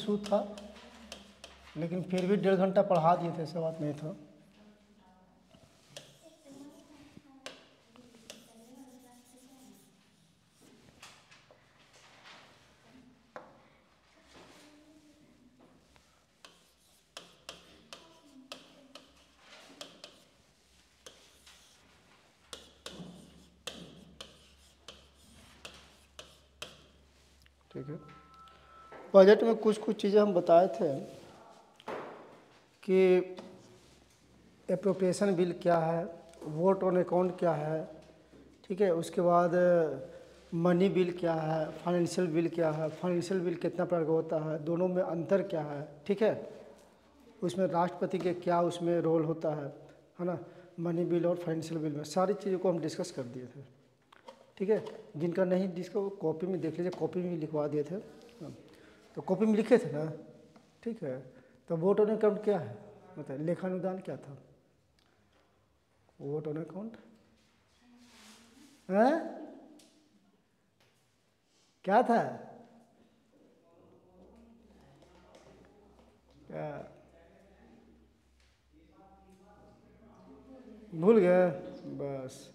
Issue था, लेकिन फिर भी 1.5 घंटा पढ़ा दिए थे, ऐसा बात नहीं था। ठीक है, बजट में कुछ कुछ चीज़ें हम बताए थे कि एप्रोप्रिएशन बिल क्या है, वोट ऑन अकाउंट क्या है, ठीक है, उसके बाद मनी बिल क्या है, फाइनेंशियल बिल क्या है, फाइनेंशियल बिल कितना प्रकार का होता है, दोनों में अंतर क्या है, ठीक है, उसमें राष्ट्रपति के क्या उसमें रोल होता है ना, मनी बिल और फाइनेंशियल बिल में सारी चीज़ों को हम डिस्कस कर दिए थे। ठीक है, जिनका नहीं जिसको कॉपी में देख लीजिए, कॉपी में लिखवा दिए थे, तो कॉपी में लिखे थे ना। ठीक है, तो वोट ऑन अकाउंट क्या है, मतलब लेखानुदान क्या था, वोट ऑन अकाउंट क्या था, क्या भूल गए, बस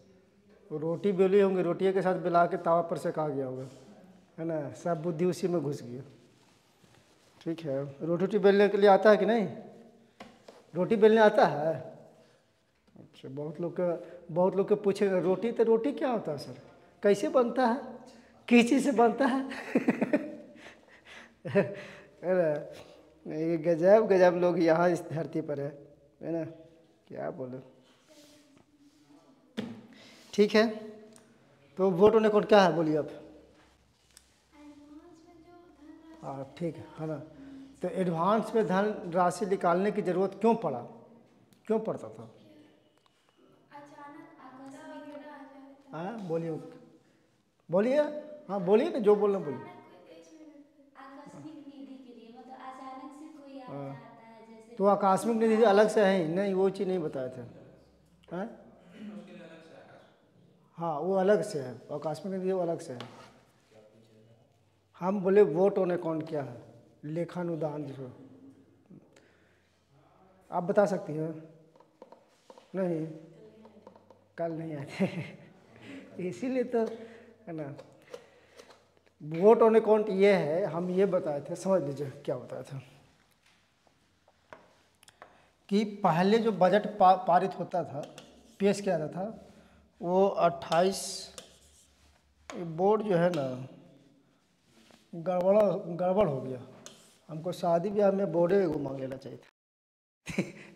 रोटी बेली होंगी, रोटियों के साथ बेला के तावा पर सेका गया होगा, है ना, सब बुद्धि उसी में घुस गई। ठीक है, रोटी बेलने के लिए आता है कि नहीं, रोटी बेलने आता है। अच्छा, बहुत लोग के पूछेगा रोटी तो रोटी क्या होता है सर, कैसे बनता है, किस चीज़ से बनता है ये गजब गजब लोग यहाँ इस धरती पर है ना, क्या बोलो। ठीक है, तो वोट ऑन अकाउंट क्या है बोलिए आप। हाँ ठीक है ना, तो एडवांस में धन राशि निकालने की ज़रूरत क्यों पड़ा, क्यों पड़ता था, हाँ बोलिए बोलिए, हाँ बोलिए ना, जो बोलना बोलिए। आकस्मिक निधि के लिए, मतलब अचानक से कोई आ जाता है, जैसे तो आकस्मिक निधि अलग से है ही नहीं, वो चीज़ नहीं बताए थे, हैं, हाँ वो अलग से है, आकस्मिक निधि वो अलग से है। हम बोले वोट ऑन अकाउंट क्या है, लेखानुदान जिसको आप बता सकती हैं, नहीं कल नहीं आते इसीलिए तो, है ना, वोट ऑन अकाउंट ये है, हम ये बताए थे, समझ लीजिए क्या बताया था कि पहले जो बजट पारित होता था, पेश किया जाता था, वो 28 बोर्ड जो है ना गड़बड़ गड़बड़ हो गया, हमको शादी ब्याह में बोर्डे को मांग लेना चाहिए था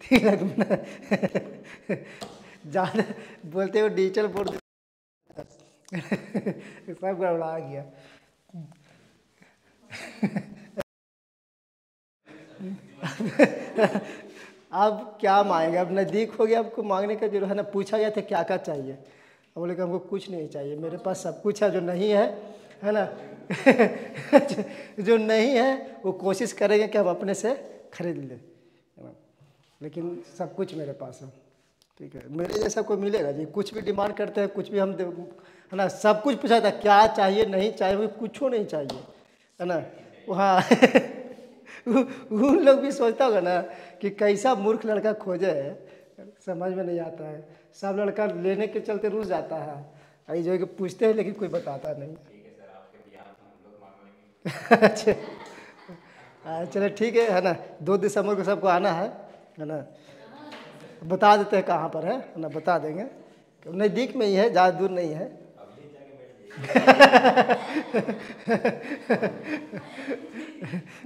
3 लाख में ज़्यादा बोलते हो डिजिटल बोर्ड सब गड़बड़ा गया अब क्या मांगेंगे, अब नज़दीक हो गया, आपको मांगने का जरूरत है ना, पूछा गया था क्या क्या चाहिए, हम बोले कि हमको कुछ नहीं चाहिए, मेरे पास सब कुछ है, जो नहीं है ना जो नहीं है वो कोशिश करेंगे कि हम अपने से खरीद लें, है ना, लेकिन सब कुछ मेरे पास है। ठीक है, मेरे जैसा कोई मिलेगा जी, कुछ भी डिमांड करते हैं, कुछ भी हम है ना, सब कुछ पूछा था क्या चाहिए नहीं चाहिए, वो कुछ नहीं चाहिए, है ना, वहाँ उन लोग भी सोचता होगा ना कि कैसा मूर्ख लड़का खोजे है, समझ में नहीं आता है, सब लड़का लेने के चलते रुस जाता है, आई जो है कि पूछते हैं लेकिन कोई बताता नहीं। अच्छा, चलो ठीक है ना, 2 दिसंबर को सबको आना है ना, बता देते हैं कहाँ पर है ना, बता देंगे, नज़दीक में ही है, ज़्यादा दूर नहीं है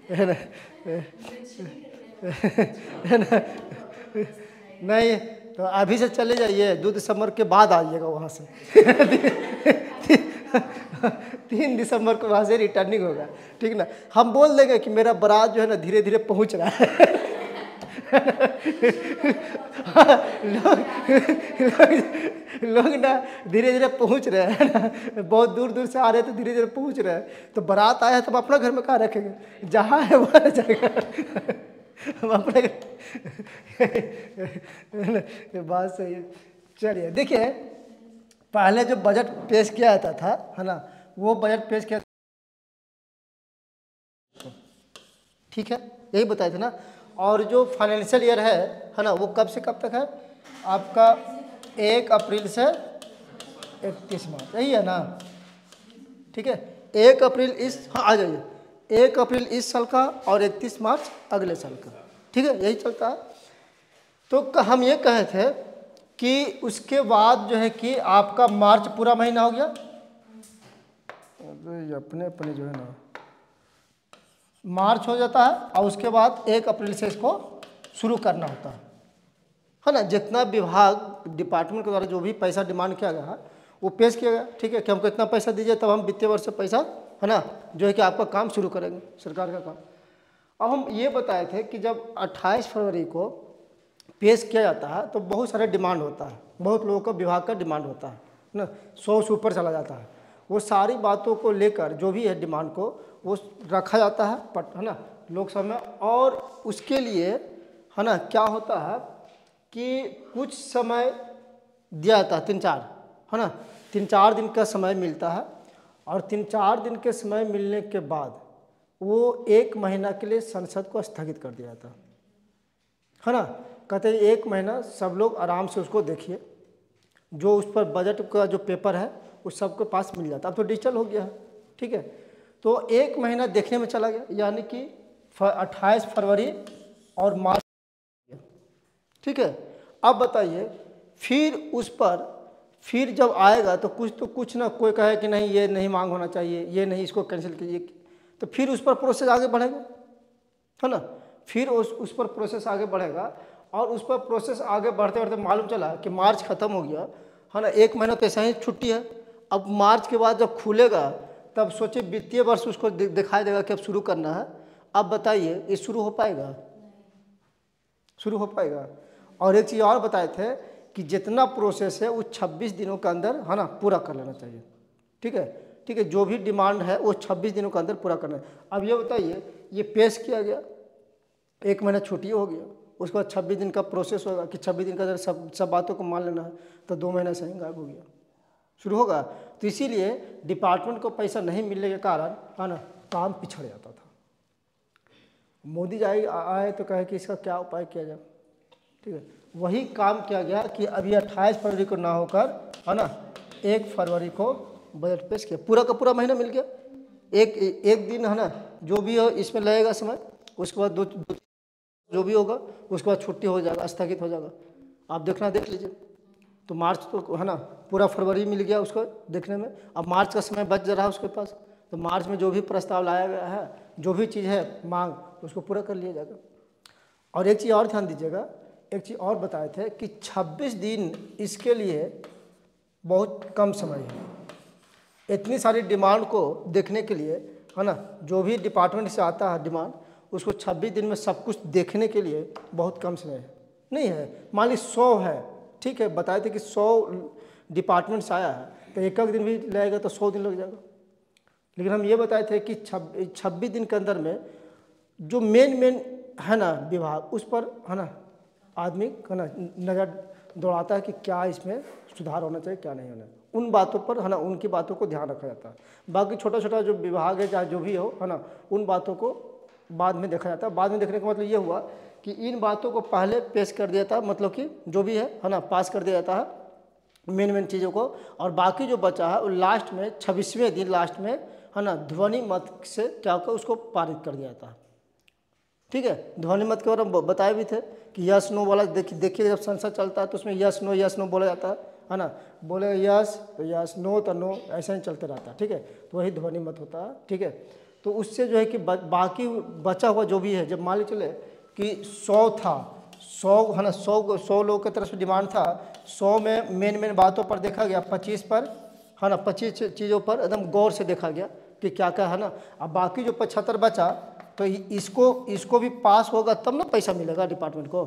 है ना, है ना, नहीं तो अभी से चले जाइए, 2 दिसंबर के बाद आइएगा वहाँ से 3 दिसंबर को वहाँ से रिटर्निंग होगा, ठीक ना, हम बोल देंगे कि मेरा बारात जो है ना धीरे धीरे पहुँच रहा है लोग लोग ना धीरे धीरे पहुँच रहे हैं ना, बहुत दूर दूर से आ रहे हैं तो धीरे धीरे पहुँच रहे हैं, तो बारात आया तो हम अपना घर में कहाँ रखेंगे, जहाँ है वहाँ जगह हम अपने बात सही है। चलिए देखिए, पहले जो बजट पेश किया जाता था, है ना, वो बजट पेश किया ठीक है, यही बताए थे ना। और जो फाइनेंशियल ईयर है ना, वो कब से कब तक है आपका? 1 अप्रैल से 31 मार्च, यही है ना। ठीक है, 1 अप्रैल इस, हाँ आ जाइए, 1 अप्रैल इस साल का और 31 मार्च अगले साल का। ठीक है, यही चलता है। तो हम ये कहे थे कि उसके बाद जो है कि आपका मार्च पूरा महीना हो गया। अरे अपने अपने जो है ना, मार्च हो जाता है और उसके बाद 1 अप्रैल से इसको शुरू करना होता है ना। जितना विभाग डिपार्टमेंट के द्वारा जो भी पैसा डिमांड किया गया है वो पेश किया गया। ठीक है, कि हमको इतना पैसा दीजिए तब हम वित्तीय वर्ष से पैसा है ना जो है कि आपका काम शुरू करेंगे, सरकार का काम। अब हम ये बताए थे कि जब 28 फरवरी को पेश किया जाता है तो बहुत सारे डिमांड होता है, बहुत लोगों का विभाग का डिमांड होता है ना, 100 से ऊपर चला जाता है। वो सारी बातों को लेकर जो भी है डिमांड को वो रखा जाता है ना लोकसभा में। और उसके लिए है ना क्या होता है कि कुछ समय दिया जाता है, 3-4 है ना, 3-4 दिन का समय मिलता है। और 3-4 दिन के समय मिलने के बाद वो 1 महीना के लिए संसद को स्थगित कर दिया जाता है ना। कहते हैं 1 महीना सब लोग आराम से उसको देखिए, जो उस पर बजट का जो पेपर है उस सबके पास मिल जाता है। अब तो डिजिटल हो गया है। ठीक है, तो 1 महीना देखने में चला गया, यानी कि 28 फरवरी और मार्च। ठीक है, अब बताइए फिर उस पर फिर जब आएगा तो कुछ ना कोई कहे कि नहीं ये नहीं मांग होना चाहिए, ये नहीं, इसको कैंसिल कीजिए, तो फिर उस पर प्रोसेस आगे बढ़ेगा है ना। फिर उस पर प्रोसेस आगे बढ़ेगा और उस पर प्रोसेस आगे बढ़ते बढ़ते मालूम चला कि मार्च ख़त्म हो गया है ना, 1 महीना तो ऐसा ही छुट्टी है। अब मार्च के बाद जब खुलेगा तब सोचिए वित्तीय वर्ष उसको दिखाई देगा कि अब शुरू करना है। अब बताइए ये शुरू हो पाएगा? शुरू हो पाएगा? और एक चीज़ और बताए थे कि जितना प्रोसेस है वो 26 दिनों के अंदर है ना पूरा कर लेना चाहिए। ठीक है, ठीक है, जो भी डिमांड है वो 26 दिनों के अंदर पूरा करना है। अब ये बताइए ये पेश किया गया, 1 महीना छुट्टी हो गया, उसके बाद 26 दिन का प्रोसेस होगा कि 26 दिन के अंदर सब बातों को मान लेना है, तो 2 महीना से ही गायब हो गया, शुरू होगा। तो इसीलिए डिपार्टमेंट को पैसा नहीं मिलने के कारण है ना काम पिछड़ जाता था। मोदी जी आए तो कहे कि इसका क्या उपाय किया जाए। ठीक है, वही काम किया गया कि अभी 28 फरवरी को ना होकर है ना 1 फरवरी को बजट पेश किया, पूरा का पूरा महीना मिल गया। एक दिन है ना जो भी हो इसमें लगेगा समय, उसके बाद दो जो भी होगा उसके बाद छुट्टी हो जाएगा, स्थगित हो जाएगा। आप देखना देख लीजिए। तो मार्च तो है ना पूरा फरवरी मिल गया उसको देखने में। अब मार्च का समय बच जा रहा है उसके पास, तो मार्च में जो भी प्रस्ताव लाया गया है, जो भी चीज़ है मांग, उसको पूरा कर लिया जाएगा। और एक चीज़ और ध्यान दीजिएगा, एक चीज़ और बताए थे कि 26 दिन इसके लिए बहुत कम समय है। इतनी सारी डिमांड को देखने के लिए है ना, जो भी डिपार्टमेंट से आता है डिमांड, उसको 26 दिन में सब कुछ देखने के लिए बहुत कम समय है, नहीं है। मान ली 100 है, ठीक है, बताए थे कि 100 डिपार्टमेंट से आया है तो एक दिन भी लगेगा तो 100 दिन लग जाएगा। लेकिन हम ये बताए थे कि 26 दिन के अंदर में जो मेन है ना विभाग, उस पर है ना आदमी है ना नज़र दौड़ाता है कि क्या इसमें सुधार होना चाहिए, क्या नहीं होना, उन बातों पर है ना उनकी बातों को ध्यान रखा जाता है। बाकी छोटा छोटा जो विभाग है चाहे जो भी हो है ना, उन बातों को बाद में देखा जाता है। बाद में देखने का मतलब ये हुआ कि इन बातों को पहले पेश कर दिया था, मतलब कि जो भी है ना पास कर दिया जाता है मेन चीज़ों को, और बाकी जो बचा है वो लास्ट में 26वें दिन लास्ट में है ना ध्वनि मत से क्या होगा उसको पारित कर दिया जाता है। ठीक है, ध्वनि मत के बारे में बताए भी थे कि यस नो वाला देखिए जब संसद चलता है तो उसमें यस नो बोला जाता है ना, बोले यस तो यस, नो तो नो, ऐसा ही चलते रहता है। ठीक है, तो वही ध्वनि मत होता है। ठीक है, तो उससे जो है कि बाकी बचा हुआ जो भी है, जब मान लीजिए कि 100 था, 100 है ना 100 लोगों की तरफ से डिमांड था, 100 में मेन बातों पर देखा गया, 25 पर है ना 25 चीज़ों पर एकदम गौर से देखा गया कि क्या क्या है ना। अब बाकी जो 75 बचा तो इसको भी पास होगा तब ना पैसा मिलेगा डिपार्टमेंट को।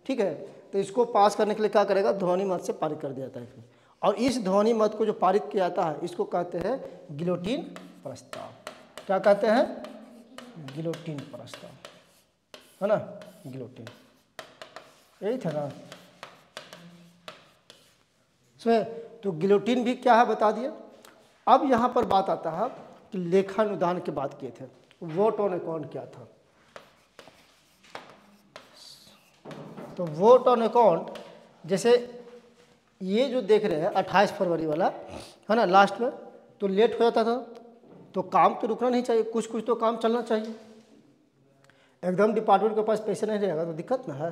ठीक है, तो इसको पास करने के लिए क्या करेगा, ध्वनि मत से पारित कर दिया जाता है। और इस ध्वनि मत को जो पारित किया जाता है इसको कहते हैं गिलोटिन प्रस्ताव। क्या कहते हैं? गिलोटिन प्रस्ताव, है ना, गिलोटिन, यही था ना इसमें। तो गिलोटिन भी क्या है बता दिया। अब यहाँ पर बात आता है कि लेखानुदान की बात किए थे, वोट ऑन अकाउंट क्या था। तो वोट ऑन अकाउंट, जैसे ये जो देख रहे हैं 28 फरवरी वाला है ना, लास्ट में तो लेट हो जाता था, तो काम तो रुकना नहीं चाहिए, कुछ कुछ तो काम चलना चाहिए। एकदम डिपार्टमेंट के पास पैसे नहीं रहेगा तो दिक्कत ना है।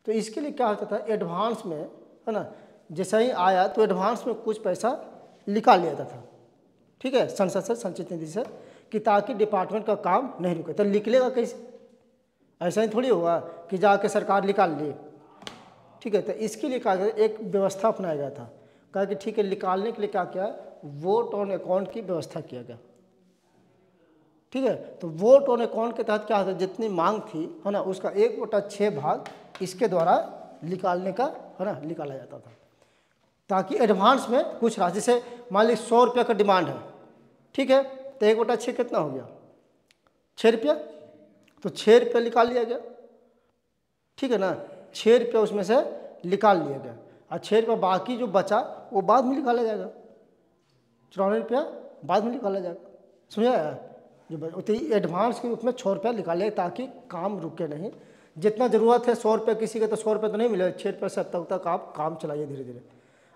तो इसके लिए क्या होता था, एडवांस में है ना, जैसा ही आया तो एडवांस में कुछ पैसा निकाल लिया जाता था, ठीक है, संसद से, संचित निधि से, कि ताकि डिपार्टमेंट का काम नहीं रुके। तो निकलेगा कैसे? ऐसा ही थोड़ी हुआ कि जाके सरकार निकाल ली, ठीक है। तो इसके लिए कहा गया, एक व्यवस्था अपनाया गया था, कहा कि ठीक है, निकालने के लिए क्या किया, वोट ऑन अकाउंट की व्यवस्था किया गया, ठीक है। तो वोट ऑन अकाउंट के तहत क्या होता है, जितनी मांग थी है ना, उसका 1/6 भाग इसके द्वारा निकालने का है ना, निकाला जाता था, ताकि एडवांस में कुछ राशि, जैसे मान ली 100 रुपये का डिमांड है, ठीक है, तो 1/6 कितना हो गया, 6 रुपया, तो 6 रुपये निकाल लिया गया, ठीक है ना, 6 रुपये उसमें से निकाल लिया गया, और 6 रुपये बाकी जो बचा वो बाद में निकाला जाएगा, 94 रुपया बाद में निकाला जाएगा, समझा? जो तो एडवांस के रूप में 6 रुपया निकाले, ताकि काम रुके नहीं। जितना ज़रूरत है 100 रुपये किसी का, तो 100 रुपये तो नहीं मिले, 6 रुपये से अब तक आप काम चलाइए धीरे धीरे।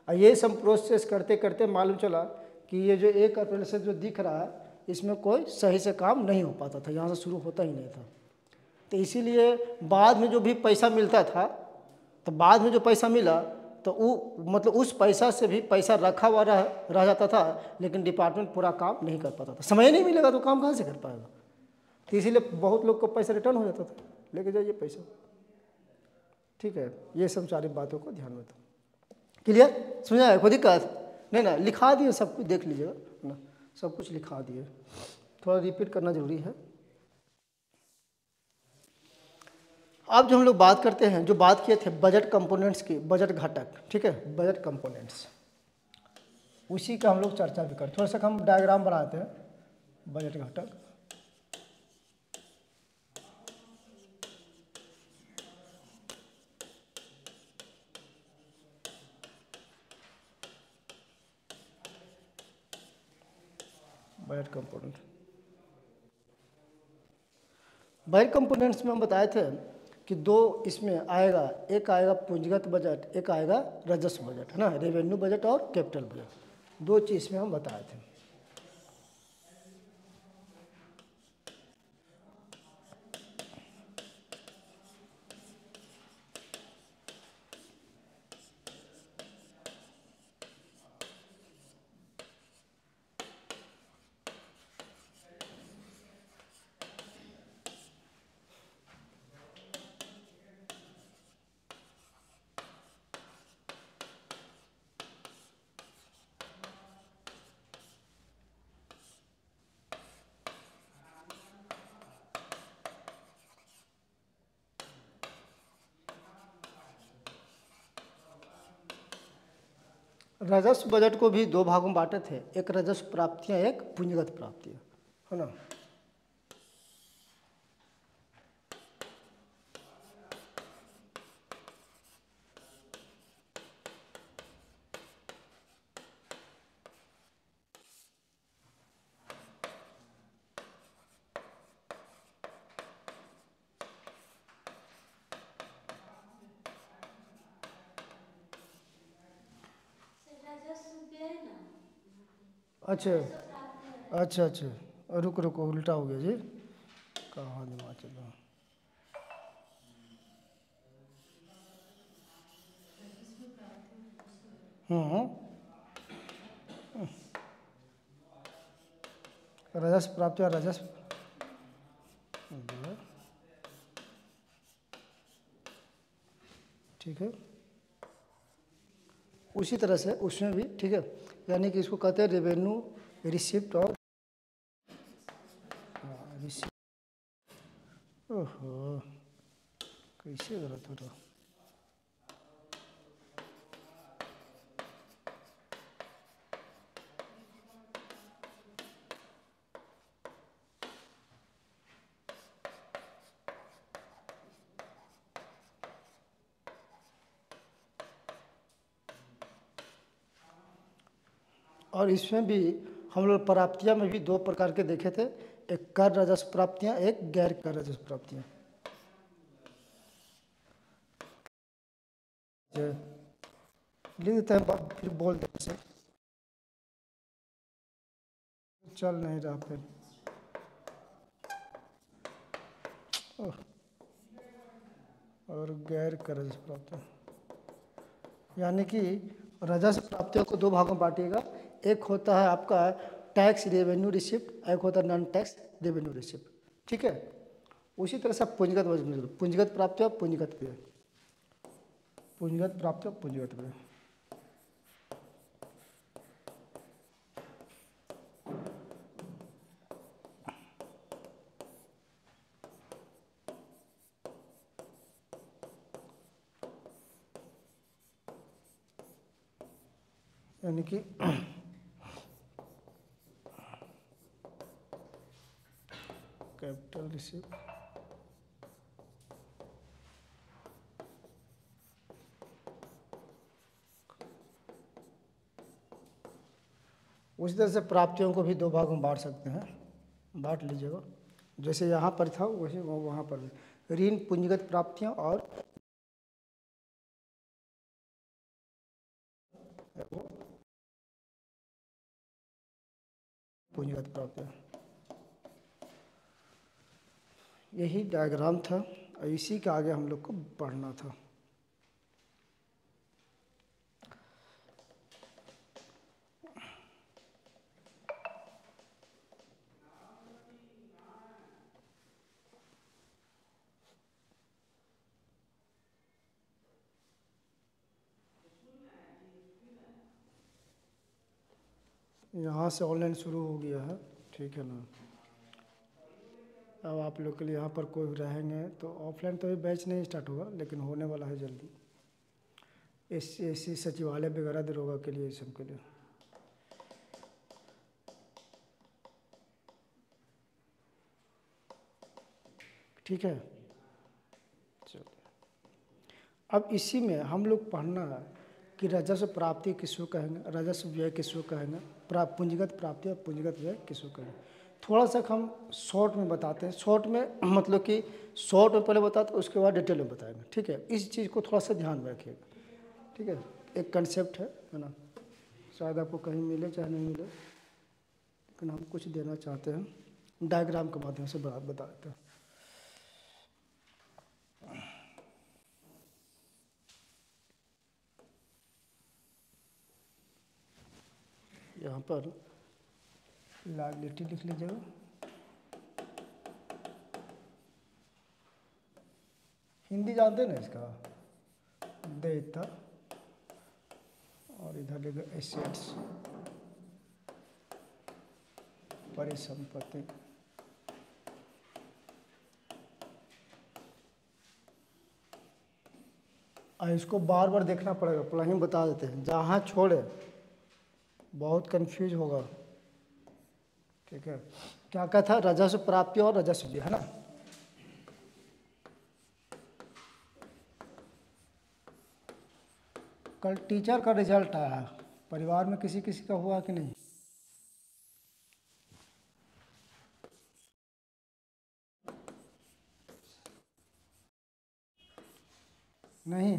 और ये सब प्रोसेस करते करते मालूम चला कि ये जो 1 अप्रैल से जो दिख रहा है, इसमें कोई सही से काम नहीं हो पाता था, यहाँ से शुरू होता ही नहीं था। तो इसीलिए बाद में जो भी पैसा मिलता था, तो बाद में जो पैसा मिला तो वो मतलब उस पैसा से भी पैसा रखा हुआ रह जाता था, लेकिन डिपार्टमेंट पूरा काम नहीं कर पाता था। समय नहीं मिलेगा तो काम कहाँ से कर पाएगा? तो इसीलिए बहुत लोग को पैसा रिटर्न हो जाता था, लेके जाइए पैसा, ठीक है। ये सब सारी बातों को ध्यान में था। क्लियर? समझा है? कोई दिक्कत नहीं ना? लिखा दिए सब कुछ, देख लीजिएगा ना, सब कुछ लिखा दिए, थोड़ा रिपीट करना जरूरी है। अब जो हम लोग बात करते हैं, जो बात किए थे बजट कंपोनेंट्स की, बजट घटक, ठीक है, बजट कंपोनेंट्स, उसी का हम लोग चर्चा भी करते। थोड़ा सा हम डायग्राम बनाते हैं, बजट घटक। बजट कंपोनेंट, बजट कंपोनेंट्स में हम बताए थे कि 2 इसमें आएगा, एक आएगा पूंजीगत बजट, एक आएगा राजस्व बजट, है ना, रेवेन्यू बजट और कैपिटल बजट, 2 चीज़ में हम बताए थे। राजस्व बजट को भी 2 भागों में बांटे थे, एक राजस्व प्राप्तियां, एक पूंजीगत प्राप्तियां, है ना। अच्छा अच्छा अच्छा, रुको रुको, उल्टा हो गया जी, कहाँ दिमाग चल रहा। राजस्व प्राप्ति और राजस्व, ठीक है, उसी तरह से उसमें भी, ठीक है, यानी कि इसको कहते हैं रेवेन्यू रिसिप्ट और रिसिप्ट। ओहो, कैसे गलत हो रहा। और इसमें भी हम लोग प्राप्तियां में भी 2 प्रकार के देखे थे, एक कर राजस्व प्राप्तियां, एक गैर कर राजस्व प्राप्तियां। ये लिख देते हैं, फिर बोल देते से चल नहीं रहा फिर। और गैर करज प्राप्त, यानी कि राजस्व प्राप्तियों को दो भागों में बांटिएगा। एक होता है आपका टैक्स रेवेन्यू रिसिप्ट, एक होता है नॉन टैक्स रेवेन्यू रिसिप्ट, ठीक है। उसी तरह से पूंजीगत प्राप्तियाँ, पूंजीगत व्यय, पूंजीगत प्राप्तियाँ, पूंजीगत व्यय। यानी कि कैपिटल रिसिप्ट, उसी तरह से प्राप्तियों को भी दो भागों में बांट सकते हैं, बांट लीजिएगा। जैसे यहाँ पर था वैसे वहाँ पर भी ऋण पूंजीगत प्राप्तियाँ और पूंजीगत प्राप्तियाँ। यही डायग्राम था और इसी के आगे हम लोग को पढ़ना था। यहाँ से ऑनलाइन शुरू हो गया है, ठीक है ना। अब आप लोग के लिए यहाँ पर कोई रहेंगे तो ऑफलाइन तो अभी बैच नहीं स्टार्ट होगा, लेकिन होने वाला है जल्दी। एससी सचिवालय वगैरह दरोगा के लिए, सब के लिए। ठीक है, चलिए। अब इसी में हम लोग पढ़ना है कि राजस्व प्राप्ति किसको कहेंगे, राजस्व व्यय किसको कहेंगे, पूंजीगत प्राप्ति और पूंजीगत व्यय किसको कहेंगे। थोड़ा सा हम शॉर्ट में बताते हैं, शॉर्ट में मतलब कि शॉर्ट में पहले बताते हैं, उसके बाद डिटेल में बताएंगे, ठीक है। इस चीज़ को थोड़ा सा ध्यान में रखिएगा, ठीक है। एक कंसेप्ट है ना, शायद आपको कहीं मिले चाहे नहीं मिले, लेकिन हम कुछ देना चाहते हैं, डायग्राम के माध्यम से बता देते हैं। यहाँ पर लायबिलिटी लिख लीजिएगा, हिंदी जानते हैं ना इसका, देयता, और इधर लिखा एसेट्स, परिसंपत्ति। इसको बार बार देखना पड़ेगा, प्लान ही बता देते हैं, जहाँ छोड़े बहुत कंफ्यूज होगा, ठीक है। क्या क्या था, राजस्व प्राप्ति और राजस्व व्यय, है ना। कल टीचर का रिजल्ट आया, परिवार में किसी किसी का हुआ कि नहीं? नहीं,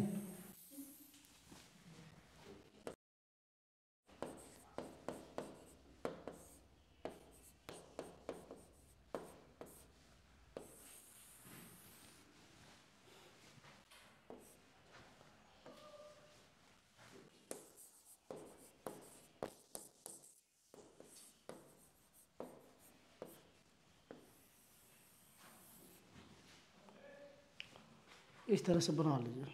इस तरह से बना लीजिए।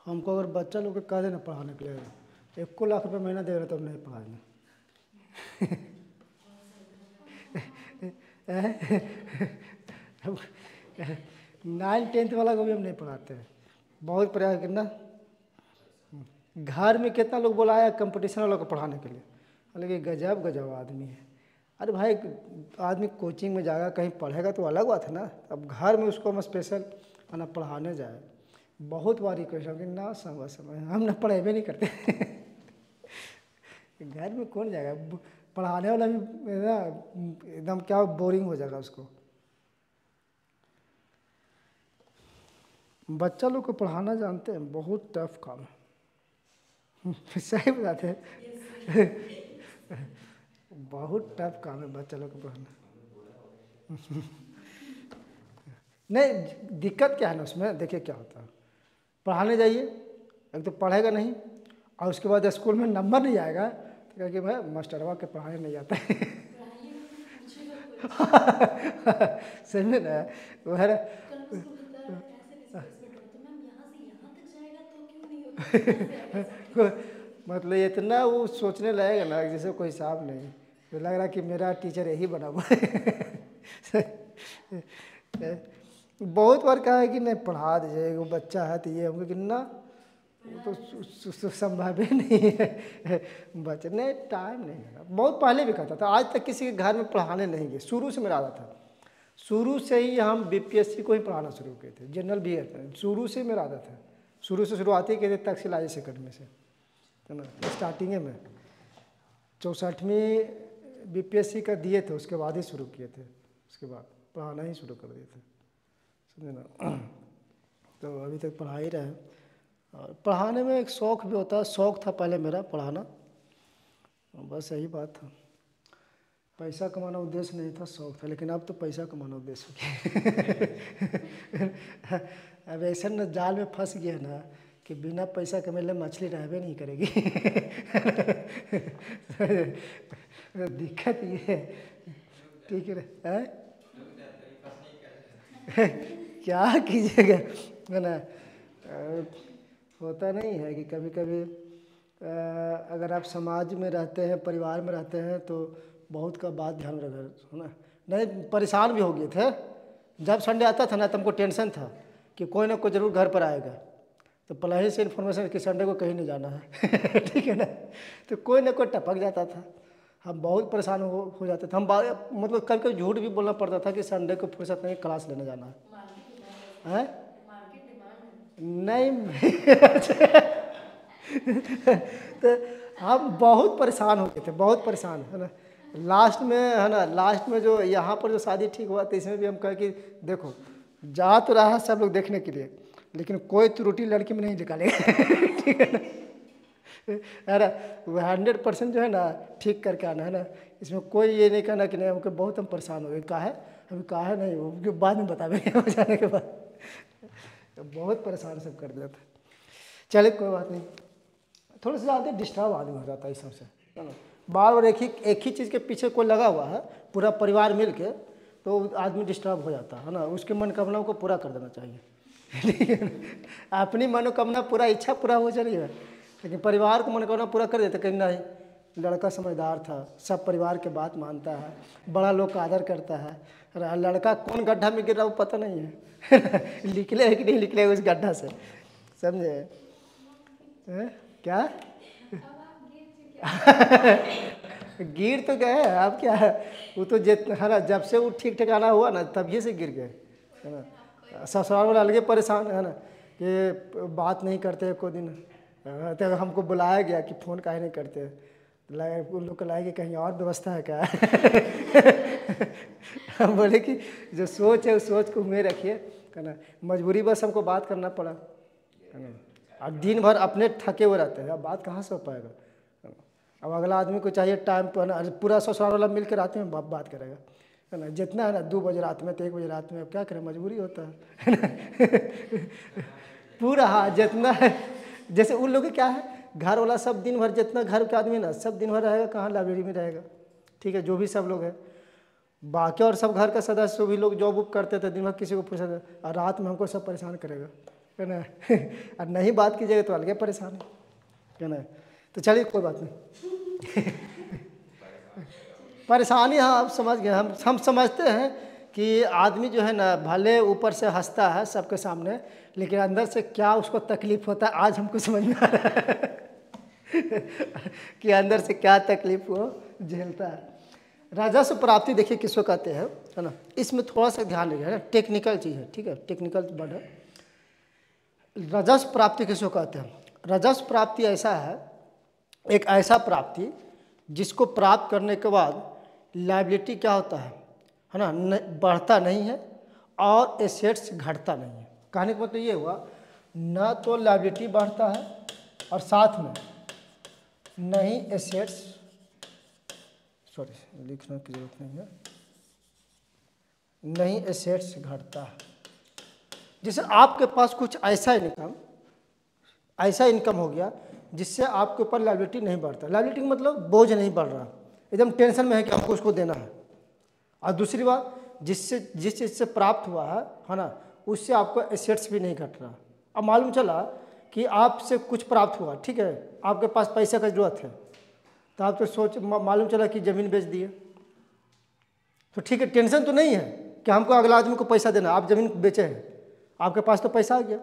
हमको अगर बच्चा लोग को कह देना पढ़ाने के लिए 1 लाख रुपये महीना दे रहे तो हम नहीं पढ़ाएंगे। 9th-10th वाला को भी हम नहीं पढ़ाते हैं, बहुत प्रयास करना। घर में कितना लोग बुलाया कंपटीशन वालों को पढ़ाने के लिए, लेकिन गजब गजब आदमी है। अरे भाई, आदमी कोचिंग में जाएगा कहीं पढ़ेगा तो अलग बात है ना, अब घर में उसको हम स्पेशल ना पढ़ाने जाए। बहुत बार रिक्वेस्ट होगी ना, समय हम ना पढ़ेबे नहीं करते। घर में कौन जाएगा, पढ़ाने वाला भी ना एकदम क्या बोरिंग हो जाएगा उसको। बच्चा लोग को पढ़ाना जानते हैं बहुत टफ काम है। सही बताते हैं। बहुत टफ काम है बच्चा लोग को पढ़ाना। नहीं, दिक्कत क्या है ना उसमें, देखिए क्या होता है, पढ़ाने जाइए, एक तो पढ़ेगा नहीं, और उसके बाद स्कूल में नंबर नहीं आएगा तो क्या कि भाई मास्टरवा के पढ़ाने नहीं आता है। सही में ना, वह मतलब इतना वो सोचने लगेगा ना जैसे कोई हिसाब नहीं, तो लग रहा कि मेरा टीचर यही बना हुआ है। बहुत बार कहा है कि नहीं पढ़ा दीजिए, वो बच्चा है तो ये होंगे कि ना, वो तो संभव ही नहीं है। बच्चे नहीं, टाइम नहीं है। बहुत पहले भी कहता था, आज तक किसी के घर में पढ़ाने नहीं गए, शुरू से मेरा आदत था। शुरू से ही हम बीपीएससी को ही पढ़ाना शुरू किए थे, जनरल बी एड, शुरू से मेरा आदत है। शुरू से शुरुआत ही किए थे तकसील हाई सेकेंडरी से, है ना, स्टार्टिंग में 64वीं बीपीएससी का दिए थे, उसके बाद ही शुरू किए थे, उसके बाद पढ़ाना ही शुरू कर दिए थे, समझे ना। तो अभी तक पढ़ा ही रहे। और पढ़ाने में एक शौक़ भी होता है, शौक़ था पहले मेरा पढ़ाना, बस यही बात था। पैसा कमाना उद्देश्य नहीं था, शौक़ था, लेकिन अब तो पैसा कमाना उद्देश्य हो गया। अब ऐसा न जाल में फंस गया ना कि बिना पैसा कमेले मछली रहबे नहीं करेगी। दिक्कत ये है, ठीक है, क्या कीजिएगा, है ना। होता नहीं है कि कभी कभी अगर आप समाज में रहते हैं, परिवार में रहते हैं, तो बहुत का बात ध्यान रखा, है ना। नहीं, परेशान भी हो गए थे जब संडे आता था ना, तो हमको टेंशन था कि कोई ना कोई ज़रूर घर पर आएगा, तो पहले ही से इन्फॉर्मेशन कि संडे को कहीं नहीं जाना है। ठीक है ना, तो कोई ना कोई टपक जाता था, हम बहुत परेशान हो जाते थे। हम मतलब कभी कभी झूठ भी बोलना पड़ता था कि संडे को फुर्सत नहीं, क्लास लेने जाना है। नहीं। तो हम बहुत परेशान हो गए थे, बहुत परेशान, है ना। लास्ट में, है ना, लास्ट में जो यहाँ पर जो शादी ठीक हुआ तो इसमें भी हम कहे कि देखो, जा तो रहा है सब लोग देखने के लिए, लेकिन कोई त्रुटि लड़की में नहीं निकालेगा। ठीक है ना, अरे 100% जो है ना ठीक करके आना, है ना। इसमें कोई ये नहीं कहना कि नहीं हमको बहुत हम परेशान हो गए, कहा है अभी, कहा है नहीं, वो बाद में बतावेंगे हो जाने के बाद। बहुत परेशान सब कर दिया था। चलिए कोई बात नहीं, थोड़ा सा ज़्यादा डिस्टर्ब आदमी हो जाता है इस सबसे, है ना। बार बार एक ही चीज़ के पीछे कोई लगा हुआ है, पूरा परिवार मिल के, तो आदमी डिस्टर्ब हो जाता है ना। उसके मनोकामनाओं को पूरा कर देना चाहिए। अपनी मनोकामना पूरा, इच्छा पूरा हो चलिए, लेकिन परिवार को मनोकामना पूरा कर देते, कहीं नहीं, लड़का समझदार था, सब परिवार के बात मानता है, बड़ा लोग का आदर करता है। लड़का कौन गड्ढा में गिर रहा वो पता नहीं है। निकले है कि नहीं निकले उस गड्ढा से, समझे क्या। गिर तो गए, अब क्या है, वो तो है ना, जब से वो ठीक ठिकाना हुआ ना तभी से गिर गए, है ना। ससुराल वाले अलगे परेशान है ना, कि बात नहीं करते कोई दिन, तो हमको बुलाया गया कि फ़ोन काहे नहीं करते, उन लोग को लाए कि कहीं और व्यवस्था है क्या। हम बोले कि जो सोच है उस सोच को में रखिए, है ना। मजबूरी बस हमको बात करना पड़ा, है ना। अब दिन भर अपने थके हुए रहते हैं, अब बात कहाँ से हो पाएगा। अब अगला आदमी को चाहिए टाइम पर ना, पूरा ससुराल वाला मिल के रात में बात करेगा, है ना। जितना है ना 2 बजे रात में, तो 1 बजे रात में, अब क्या करें, मजबूरी होता है ना। पूरा, हाँ, जितना है, जैसे उन लोग क्या है, घर वाला सब दिन भर, जितना घर के आदमी ना सब दिन भर रहेगा कहाँ, लाइब्रेरी में रहेगा, ठीक है, जो भी सब लोग हैं बाकी, और सब घर का सदस्य भी लोग जॉब वॉब करते थे, दिन भर किसी को फुर्सत, और रात में हमको सब परेशान करेगा, है ना। और नहीं बात कीजिएगा तो अलगे परेशान है ना। तो चलिए कोई बात नहीं। परेशानी, हाँ, आप समझ गए, हम समझते हैं कि आदमी जो है ना, भले ऊपर से हंसता है सबके सामने, लेकिन अंदर से क्या उसको तकलीफ होता है, आज हमको समझ में आ रहा है। कि अंदर से क्या तकलीफ वो झेलता है। राजस्व प्राप्ति देखिए किसको कहते हैं, है ना। इसमें थोड़ा सा ध्यान रखिए, टेक्निकल चीज़ है, ठीक है, टेक्निकल वर्ड है। राजस्व प्राप्ति किसको कहते हैं। राजस्व प्राप्ति ऐसा है, एक ऐसा प्राप्ति जिसको प्राप्त करने के बाद लायबिलिटी क्या होता है ना, बढ़ता नहीं है, और एसेट्स घटता नहीं है, कहने का मतलब ये हुआ, ना तो लायबिलिटी बढ़ता है और साथ में नहीं एसेट्स, सॉरी लिखने की जरूरत नहीं है, नहीं एसेट्स घटता है। जैसे आपके पास कुछ ऐसा इनकम हो गया जिससे आपके ऊपर लायबिलिटी नहीं बढ़ता। लायबिलिटी मतलब बोझ नहीं बढ़ रहा, एकदम टेंशन में है कि हमको उसको देना है। और दूसरी बात, जिस चीज़ से प्राप्त हुआ है ना, उससे आपको एसेट्स भी नहीं घट रहा। अब मालूम चला कि आपसे कुछ प्राप्त हुआ, ठीक है, आपके पास पैसे का ज़रूरत है, तो आप तो मालूम चला कि ज़मीन बेच दिए, तो ठीक है, टेंशन तो नहीं है कि हमको अगला आदमी को पैसा देना, आप ज़मीन बेचे हैं, आपके पास तो पैसा आ गया,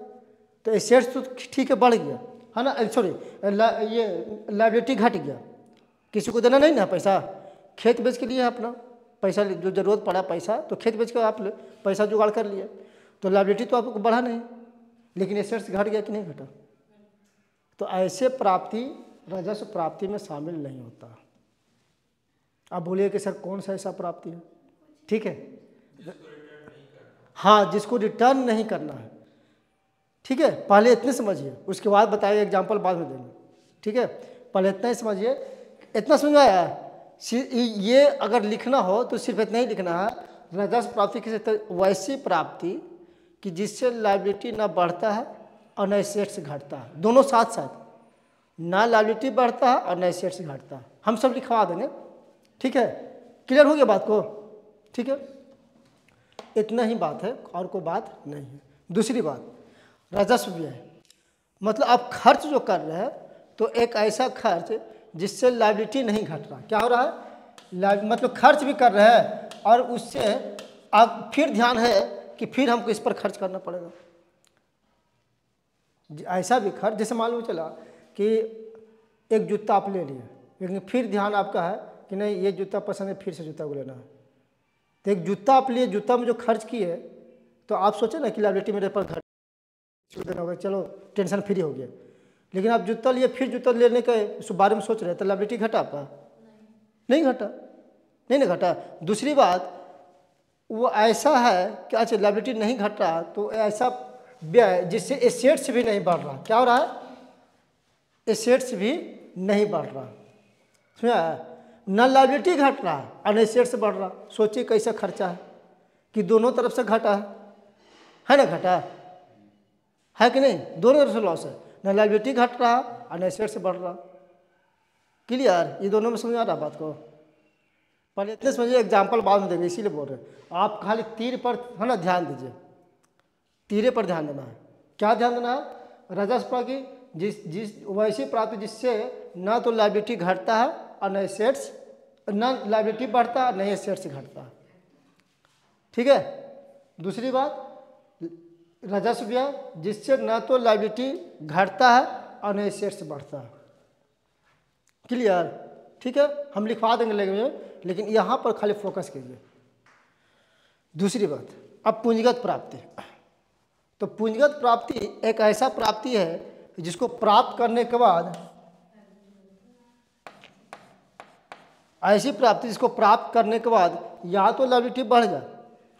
तो एसेट्स तो ठीक है बढ़ गया है ना, सॉरी ये लायबिलिटी घट गया, किसी को देना नहीं ना पैसा, खेत बेच के लिए अपना पैसा, जो ज़रूरत पड़ा पैसा तो खेत बेच के आप पैसा जुगाड़ कर लिया, तो लायबिलिटी तो आपको बढ़ा नहीं, लेकिन एसेट्स घट गया कि नहीं घटा। तो ऐसे प्राप्ति राजस्व प्राप्ति में शामिल नहीं होता। आप बोलिए कि सर कौन सा ऐसा प्राप्ति है, ठीक है, हाँ, जिसको रिटर्न नहीं करना है, ठीक है, पहले इतने समझिए, उसके बाद बताइए, एग्जाम्पल बाद में देंगे, ठीक है, पहले इतना ही समझिए, इतना समझ आया। ये अगर लिखना हो तो सिर्फ इतना ही लिखना है, राजस्व प्राप्ति किसी वैसी प्राप्ति कि जिससे लायबिलिटी ना बढ़ता है और न एसेट्स घटता है, दोनों साथ साथ, ना लायबिलिटी बढ़ता है और न एसेट्स घटता है, हम सब लिखवा देंगे, ठीक है, क्लियर हो गया बात को, ठीक है, इतना ही बात है और कोई बात नहीं है। दूसरी बात, राजस्व व्यय, मतलब आप खर्च जो कर रहे हैं तो एक ऐसा खर्च जिससे लायबिलिटी नहीं घट रहा, क्या हो रहा है, मतलब खर्च भी कर रहे हैं और उससे आप फिर ध्यान है कि फिर हमको इस पर खर्च करना पड़ेगा। ऐसा भी खर्च, जैसे मालूम चला कि एक जूता आप ले लिए, लेकिन फिर ध्यान आपका है कि नहीं ये जूता पसंद है, फिर से जूता को लेना है, तो एक जूता आप लिए, जूता में जो खर्च किए तो आप सोचे ना कि लायबिलिटी मेरे पर घट देना होगा, चलो टेंशन फ्री हो गया, लेकिन आप जूता लिए फिर जूता लेने के उस बारे में सोच रहे तो लायबिलिटी घटा आपका, नहीं घटा, नहीं ना घटा। दूसरी बात, वो ऐसा है कि अच्छा लायबिलिटी नहीं घट रहा, तो ऐसा व्यय जिससे एसेट्स भी नहीं बढ़ रहा, क्या हो रहा है, एसेट्स भी नहीं बढ़ रहा, समझा, न लायबिलिटी घट रहा और न एसेट्स बढ़ रहा। सोचिए कैसा खर्चा है कि दोनों तरफ से घटा है ना, घटा है कि नहीं, दोनों तरफ से लॉस है, न लायबिलिटी घट रहा और न एसेट्स बढ़ रहा। क्लियर, ये दोनों में समझ आ रहा बात को, पहले इतने समझिए, एग्जाम्पल बाद में देंगे, इसीलिए बोल रहे हैं आप खाली तीर पर है ना ध्यान दीजिए, तीरे पर ध्यान देना है। क्या ध्यान देना है, राजस्व प्राप्ति जिस वैसी प्राप्ति जिससे ना तो लायबिलिटी घटता है और न एसेट्स, न लायबिलिटी बढ़ता है न एसेट्स घटता है, ठीक है। दूसरी बात, राजस्व व्यय जिससे न तो लायबिलिटी घटता है और न एसेट्स बढ़ता है। क्लियर, ठीक है, हम लिखवा देंगे लेकिन यहाँ पर खाली फोकस कीजिए। दूसरी बात, अब पूंजीगत प्राप्ति, तो पूंजीगत प्राप्ति एक ऐसा प्राप्ति है जिसको प्राप्त करने के बाद, ऐसी प्राप्ति जिसको प्राप्त करने के बाद या तो लायबिलिटी बढ़ जाए,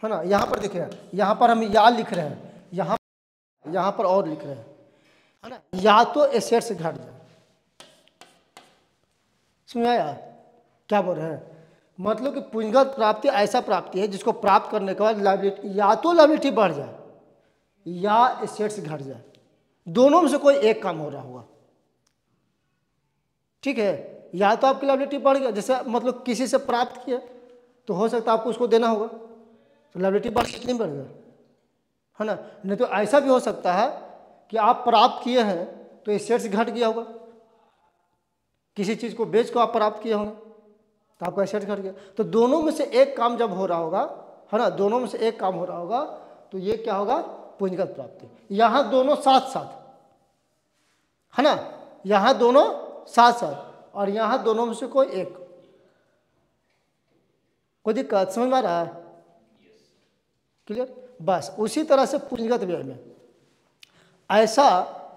है ना, यहाँ पर देखिए, यहाँ पर हम या लिख रहे हैं, यहाँ पर और लिख रहे हैं, है ना, या तो एसेट्स घट जाए, समझ आया क्या बोल रहे हैं, मतलब कि पूंजीगत प्राप्ति ऐसा प्राप्ति है जिसको प्राप्त करने के बाद लायबिलिटी, या तो लायबिलिटी बढ़ जाए या एसेट्स घट जाए, दोनों में से कोई एक काम हो रहा होगा, ठीक है। या तो आपकी लायबिलिटी बढ़ गया, जैसे मतलब किसी से प्राप्त किया तो हो सकता है आपको उसको देना होगा, तो लायबिलिटी बढ़ गई कि नहीं बढ़ गया, है ना। नहीं तो ऐसा भी हो सकता है कि आप प्राप्त किए हैं तो एसेट्स घट गया होगा, किसी चीज़ को बेच को आप प्राप्त किए होंगे तो आपका एसेट्स घट गया, तो दोनों में से एक काम जब हो रहा होगा, है ना, दोनों में से एक काम हो रहा होगा तो ये क्या होगा, पूंजीगत प्राप्ति। यहाँ दोनों साथ साथ, है ना, यहाँ दोनों साथ साथ और यहाँ दोनों में से कोई एक, कोई दिक्कत समझ में आ रहा है, क्लियर। बस उसी तरह से पूंजीगत व्यय में ऐसा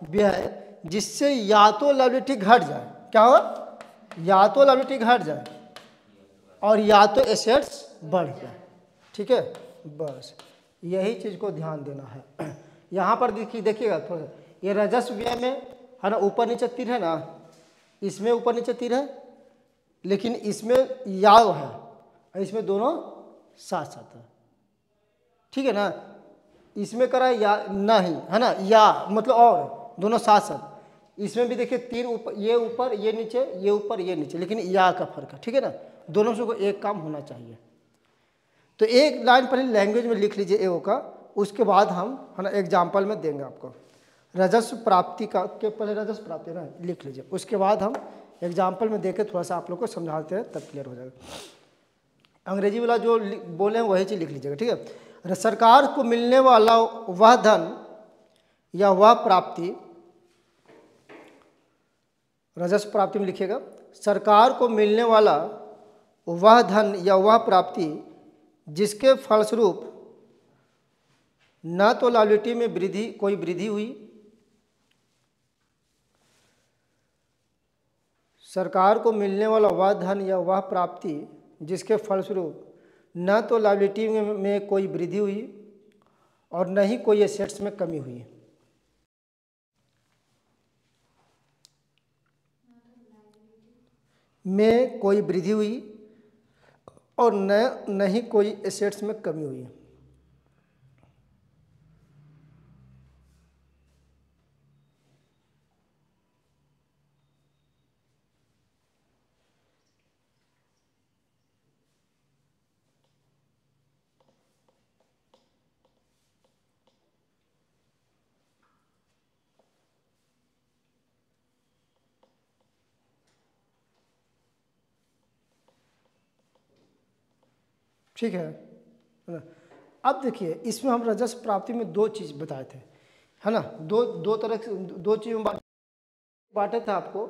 व्यय जिससे या तो लायबिलिटी घट जाए, क्या होगा, या तो लायबिलिटी घट जाए और या तो एसेट्स बढ़ जाए, ठीक है। बस यही चीज़ को ध्यान देना है, यहाँ पर देखिएगा थोड़ा सा, ये राजस्व व्यय में है ना ऊपर नीचे तीर है ना, इसमें ऊपर नीचे तीर है, लेकिन इसमें याव है, इसमें दोनों साथ साथ है, ठीक है ना। इसमें करा या नहीं है ना, या मतलब और दोनों साथ साथ। इसमें भी देखिए तीर ऊपर ये नीचे, ये ऊपर ये नीचे, लेकिन या का फर्क है, ठीक है ना। दोनों से को एक काम होना चाहिए। तो एक लाइन पहले लैंग्वेज में लिख लीजिए एओ का, उसके बाद हम है ना एग्जाम्पल में देंगे आपको। राजस्व प्राप्ति का के पहले राजस्व प्राप्ति ना लिख लीजिए, उसके बाद हम एग्जाम्पल में देके थोड़ा सा आप लोग को समझाते हैं, तब क्लियर हो जाएगा। अंग्रेजी वाला जो बोले हैं वही चीज़ लिख लीजिएगा, ठीक है। सरकार को मिलने वाला वह धन या वह प्राप्ति, राजस्व प्राप्ति में लिखिएगा, सरकार को मिलने वाला वह धन या वह प्राप्ति जिसके फलस्वरूप न तो लायबिलिटी में कोई वृद्धि हुई, सरकार को मिलने वाला वह धन या वह प्राप्ति जिसके फलस्वरूप न तो लायबिलिटी में कोई वृद्धि हुई और न ही कोई एसेट्स में कमी हुई। में कोई वृद्धि हुई और न ही कोई एसेट्स में कमी हुई। ठीक है ना। अब देखिए इसमें हम राजस्व प्राप्ति में दो चीज़ बताए थे, है ना। दो तरह से दो चीज़ में बांटे थे आपको।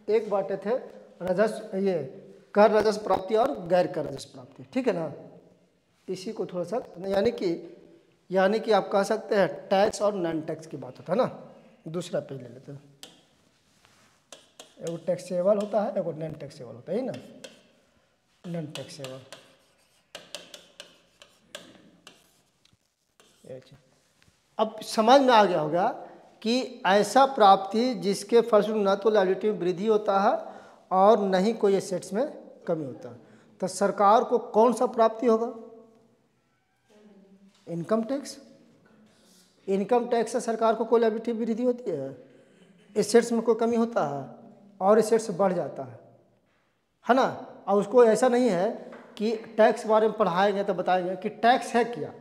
एक बांटे थे राजस्व, ये कर राजस्व प्राप्ति और गैर कर राजस्व प्राप्ति, ठीक है ना। इसी को थोड़ा सा यानी कि आप कह सकते हैं टैक्स और नॉन टैक्स की बात होता है ना। दूसरा पेज ले लेते हैं। एगो टैक्सेबल होता है, एगो नॉन टैक्सेबल होता है ना। नॉन टैक्सेबल अब समझ में आ गया होगा कि ऐसा प्राप्ति जिसके फलस्वरूप न तो लायबिलिटी में वृद्धि होता है और न ही कोई एसेट्स में कमी होता है। तो सरकार को कौन सा प्राप्ति होगा? Income tax. इनकम टैक्स से सरकार को कोई लायबिलिटी वृद्धि होती है, एसेट्स में कोई कमी होता है और एसेट्स बढ़ जाता है ना। और उसको ऐसा नहीं है कि टैक्स के बारे में पढ़ाएंगे तो बताएंगे कि टैक्स है क्या।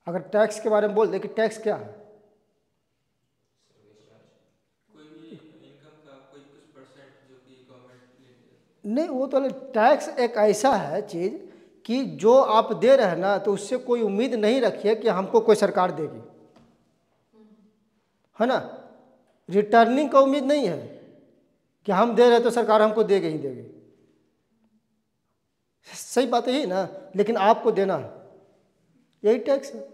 अगर टैक्स के बारे में बोल दे कि टैक्स क्या है, कोई भी इनकम का कोई कुछ परसेंट जो कि गवर्नमेंट लेती है। नहीं, वो तो टैक्स एक ऐसा है चीज़ कि जो आप दे रहे हैं ना, तो उससे कोई उम्मीद नहीं रखिए कि हमको कोई सरकार देगी, है ना। रिटर्निंग का उम्मीद नहीं है कि हम दे रहे हैं तो सरकार हमको देगी ही देगी। सही बात है ना, लेकिन आपको देना है, यही टैक्स है।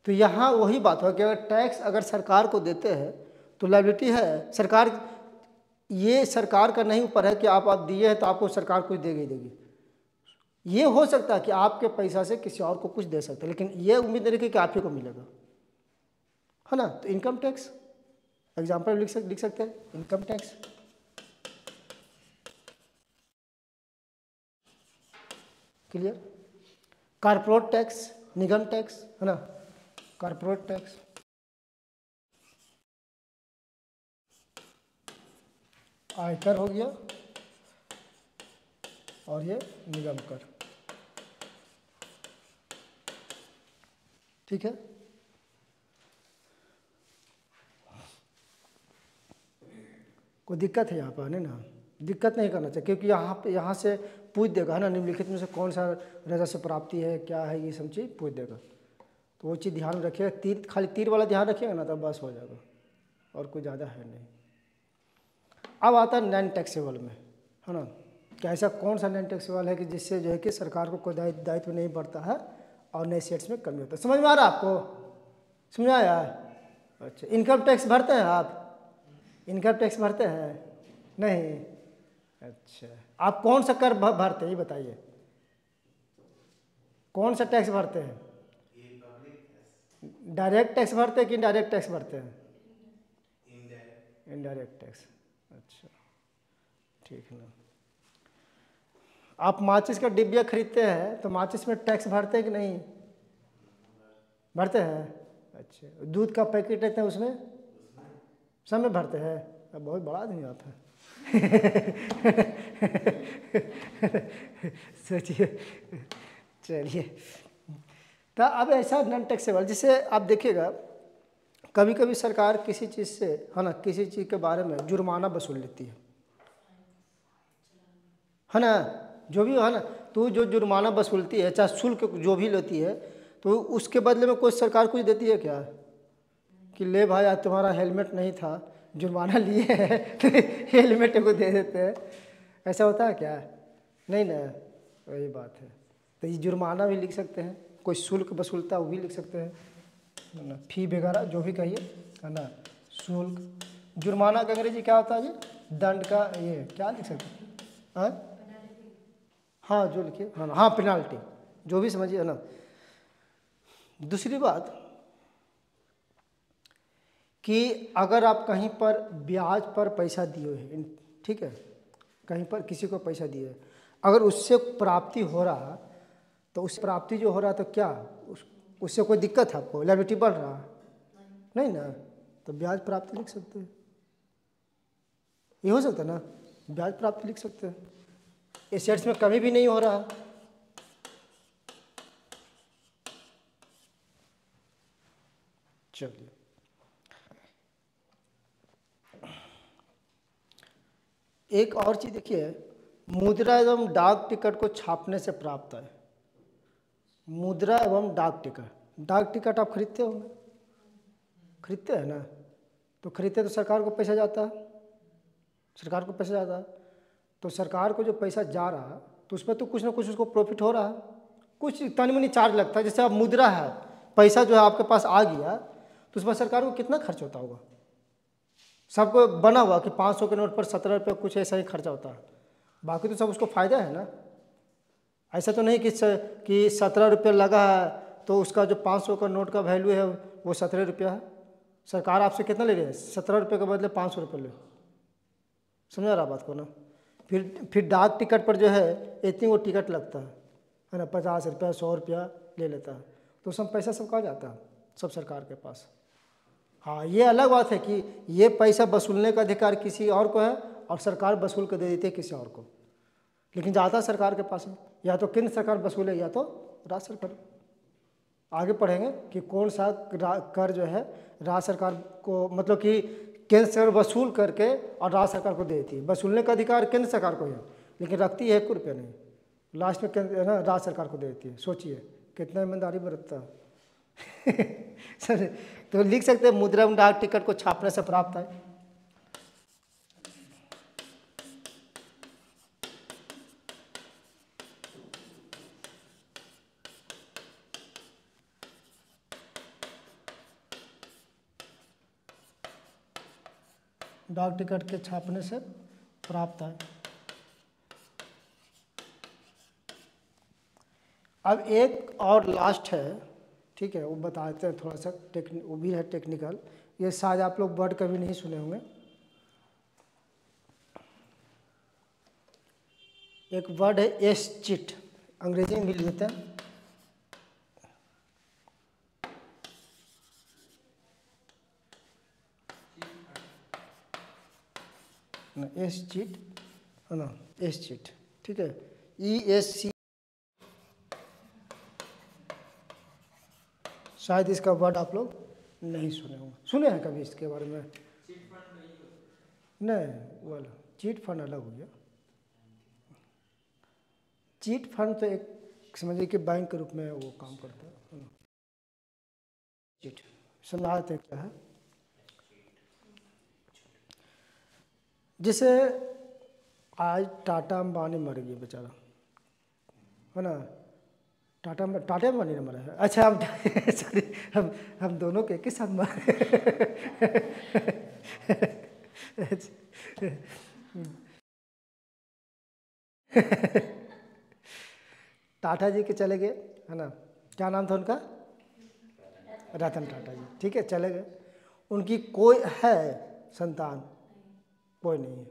तो यहाँ वही बात है कि अगर टैक्स अगर सरकार को देते हैं तो लायबिलिटी है सरकार, ये सरकार का नहीं ऊपर है कि आप दिए हैं तो आपको सरकार कुछ देगी ही देगी। ये हो सकता है कि आपके पैसा से किसी और को कुछ दे सकते हैं, लेकिन ये उम्मीद नहीं रखिए कि आप ही को मिलेगा, है ना। तो इनकम टैक्स एग्जाम्पल लिख सकते हैं। Income tax, clear. Corporate tax, निगम टैक्स, है ना। कॉर्पोरेट टैक्स, आयकर हो गया और ये निगम कर, ठीक है। कोई दिक्कत है यहाँ पर? नहीं ना, दिक्कत नहीं करना चाहिए, क्योंकि यहाँ से पूछ देगा, है ना। निम्नलिखित में से कौन सा राजस्व प्राप्ति है, क्या है, ये सब चीज़ पूछ देगा। तो वो चीज़ ध्यान रखिएगा, खाली तीर वाला ध्यान रखिएगा ना, तब बस हो जाएगा, और कोई ज़्यादा है नहीं। अब आता है नॉन टैक्सेबल में, है ना। कि ऐसा कौन सा नॉन टैक्सेबल है कि जिससे जो है कि सरकार को कोई दायित्व नहीं बढ़ता है और नए सेट्स में कमी होता है। समझ में आ रहा है आपको? समझ में आया? अच्छा, इनकम टैक्स भरते हैं आप? इनकम टैक्स भरते हैं? नहीं। अच्छा, आप कौन सा कर भरते हैं ये बताइए, कौन सा टैक्स भरते हैं? डायरेक्ट टैक्स भरते हैं कि इनडायरेक्ट टैक्स भरते हैं? Indirect tax. अच्छा, ठीक है ना। आप माचिस का डिब्बिया खरीदते हैं तो माचिस में टैक्स भरते हैं कि नहीं? भरते हैं। अच्छा, दूध का पैकेट लेते हैं उसमें सब में भरते हैं? अब बहुत बड़ा आदमी आप हैं। सोचिए। चलिए, तो अब ऐसा नॉन टैक्सेबल, जिसे आप देखिएगा कभी कभी सरकार किसी चीज़ से, है ना, किसी चीज़ के बारे में जुर्माना वसूल लेती है ना, जो भी है ना, तो जो जुर्माना वसूलती है, चाहे शुल्क जो भी लेती है, तो उसके बदले में कोई सरकार कुछ देती है क्या? कि ले भाई आज तुम्हारा हेलमेट नहीं था, जुर्माना लिए है तो हेलमेट को दे देते हैं, ऐसा होता है क्या? नहीं ना, वही बात है। तो ये जुर्माना भी लिख सकते हैं, कोई शुल्क वसूलता है वो भी लिख सकते हैं, है ना, फी वगैरह जो भी कहिए, है ना, शुल्क। जुर्माना का अंग्रेजी क्या होता है जी? दंड का, ये क्या लिख सकते हैं? हाँ, जो लिखिए, हाँ हाँ, पेनाल्टी, जो भी समझिए, है ना। दूसरी बात कि अगर आप कहीं पर ब्याज पर पैसा दिए हैं, ठीक है, कहीं पर किसी को पैसा दिए, अगर उससे प्राप्ति हो रहा, तो उस प्राप्ति जो हो रहा तो क्या उससे कोई दिक्कत है आपको? लायबिलिटी बढ़ रहा? नहीं ना, तो ब्याज प्राप्ति लिख सकते हैं। ये हो सकता है ना, ब्याज प्राप्ति लिख सकते हैं। एसेट्स में कमी भी नहीं हो रहा। चलिए, एक और चीज़ देखिए, मुद्रा एवं डाक टिकट को छापने से प्राप्त है। मुद्रा एवं डाक टिकट, डाक टिकट आप खरीदते होंगे, खरीदते हैं ना, तो खरीदते तो सरकार को पैसा जाता है, सरकार को पैसा जाता है, तो सरकार को जो पैसा जा रहा तो उसमें तो कुछ ना कुछ उसको प्रॉफिट हो रहा है, कुछ तनी मनी चार्ज लगता है। जैसे अब मुद्रा है, पैसा जो है आपके पास आ गया, तो उसमें सरकार को कितना खर्च होता होगा? सबको बना हुआ कि 500 के नोट पर 17 रुपये कुछ ऐसा ही खर्चा होता है, बाकी तो सब उसको फ़ायदा है ना। ऐसा तो नहीं कि 17 रुपये लगा है तो उसका जो 500 का नोट का वैल्यू है वो 17 रुपया है। सरकार आपसे कितना ले रही है? 17 रुपये के बदले 500 रुपये ले। समझा रहा बात को ना। फिर डाक टिकट पर जो है इतनी वो टिकट लगता है ना, 50 रुपया 100 रुपया ले लेता है, तो सब पैसा सब कहाँ जाता है? सब सरकार के पास। हाँ, ये अलग बात है कि ये पैसा वसूलने का अधिकार किसी और को है और सरकार वसूल कर दे देती है किसी और को, लेकिन ज़्यादा सरकार के पास है। या तो केंद्र सरकार वसूले या तो राज्य सरकार। आगे पढ़ेंगे कि कौन सा कर जो है राज्य सरकार को, मतलब कि केंद्र सरकार वसूल करके और राज्य सरकार को देती है। वसूलने का अधिकार केंद्र सरकार को है, लेकिन रखती है 1 रुपया नहीं, लास्ट में केंद्र है ना राज्य सरकार को दे देती है। सोचिए कितना ईमानदारी बरतता है। तो लिख सकते हैं मुद्रा एवं डाक टिकट को छापने से प्राप्त है। डाक टिकट के छापने से प्राप्त है। अब एक और लास्ट है, ठीक है, वो बताते हैं थोड़ा सा वो भी है टेक्निकल, ये शायद आप लोग वर्ड कभी नहीं सुने होंगे। एक वर्ड है एस-चिट, अंग्रेजी में भी लिखते हैं। एस-चिट है ना, एस-चिट, ठीक है, ESC, शायद इसका वर्ड आप लोग नहीं सुने होंगे। सुने हैं कभी इसके बारे में? नहीं, वाला चीट फंड अलग हो गया। चीट फंड तो एक समझिए कि बैंक के रूप में वो काम करता है। चीट समझाते क्या है? जैसे आज टाटा अंबानी मर गई बेचारा, है ना, टाटा अंबानी ने मरा है। अच्छा, हम सॉरी, हम दोनों के किस साथ मर टाटा जी के चले गए, है ना, क्या नाम था उनका? रतन टाटा जी, ठीक है, चले गए। उनकी कोई है संतान? कोई नहीं है।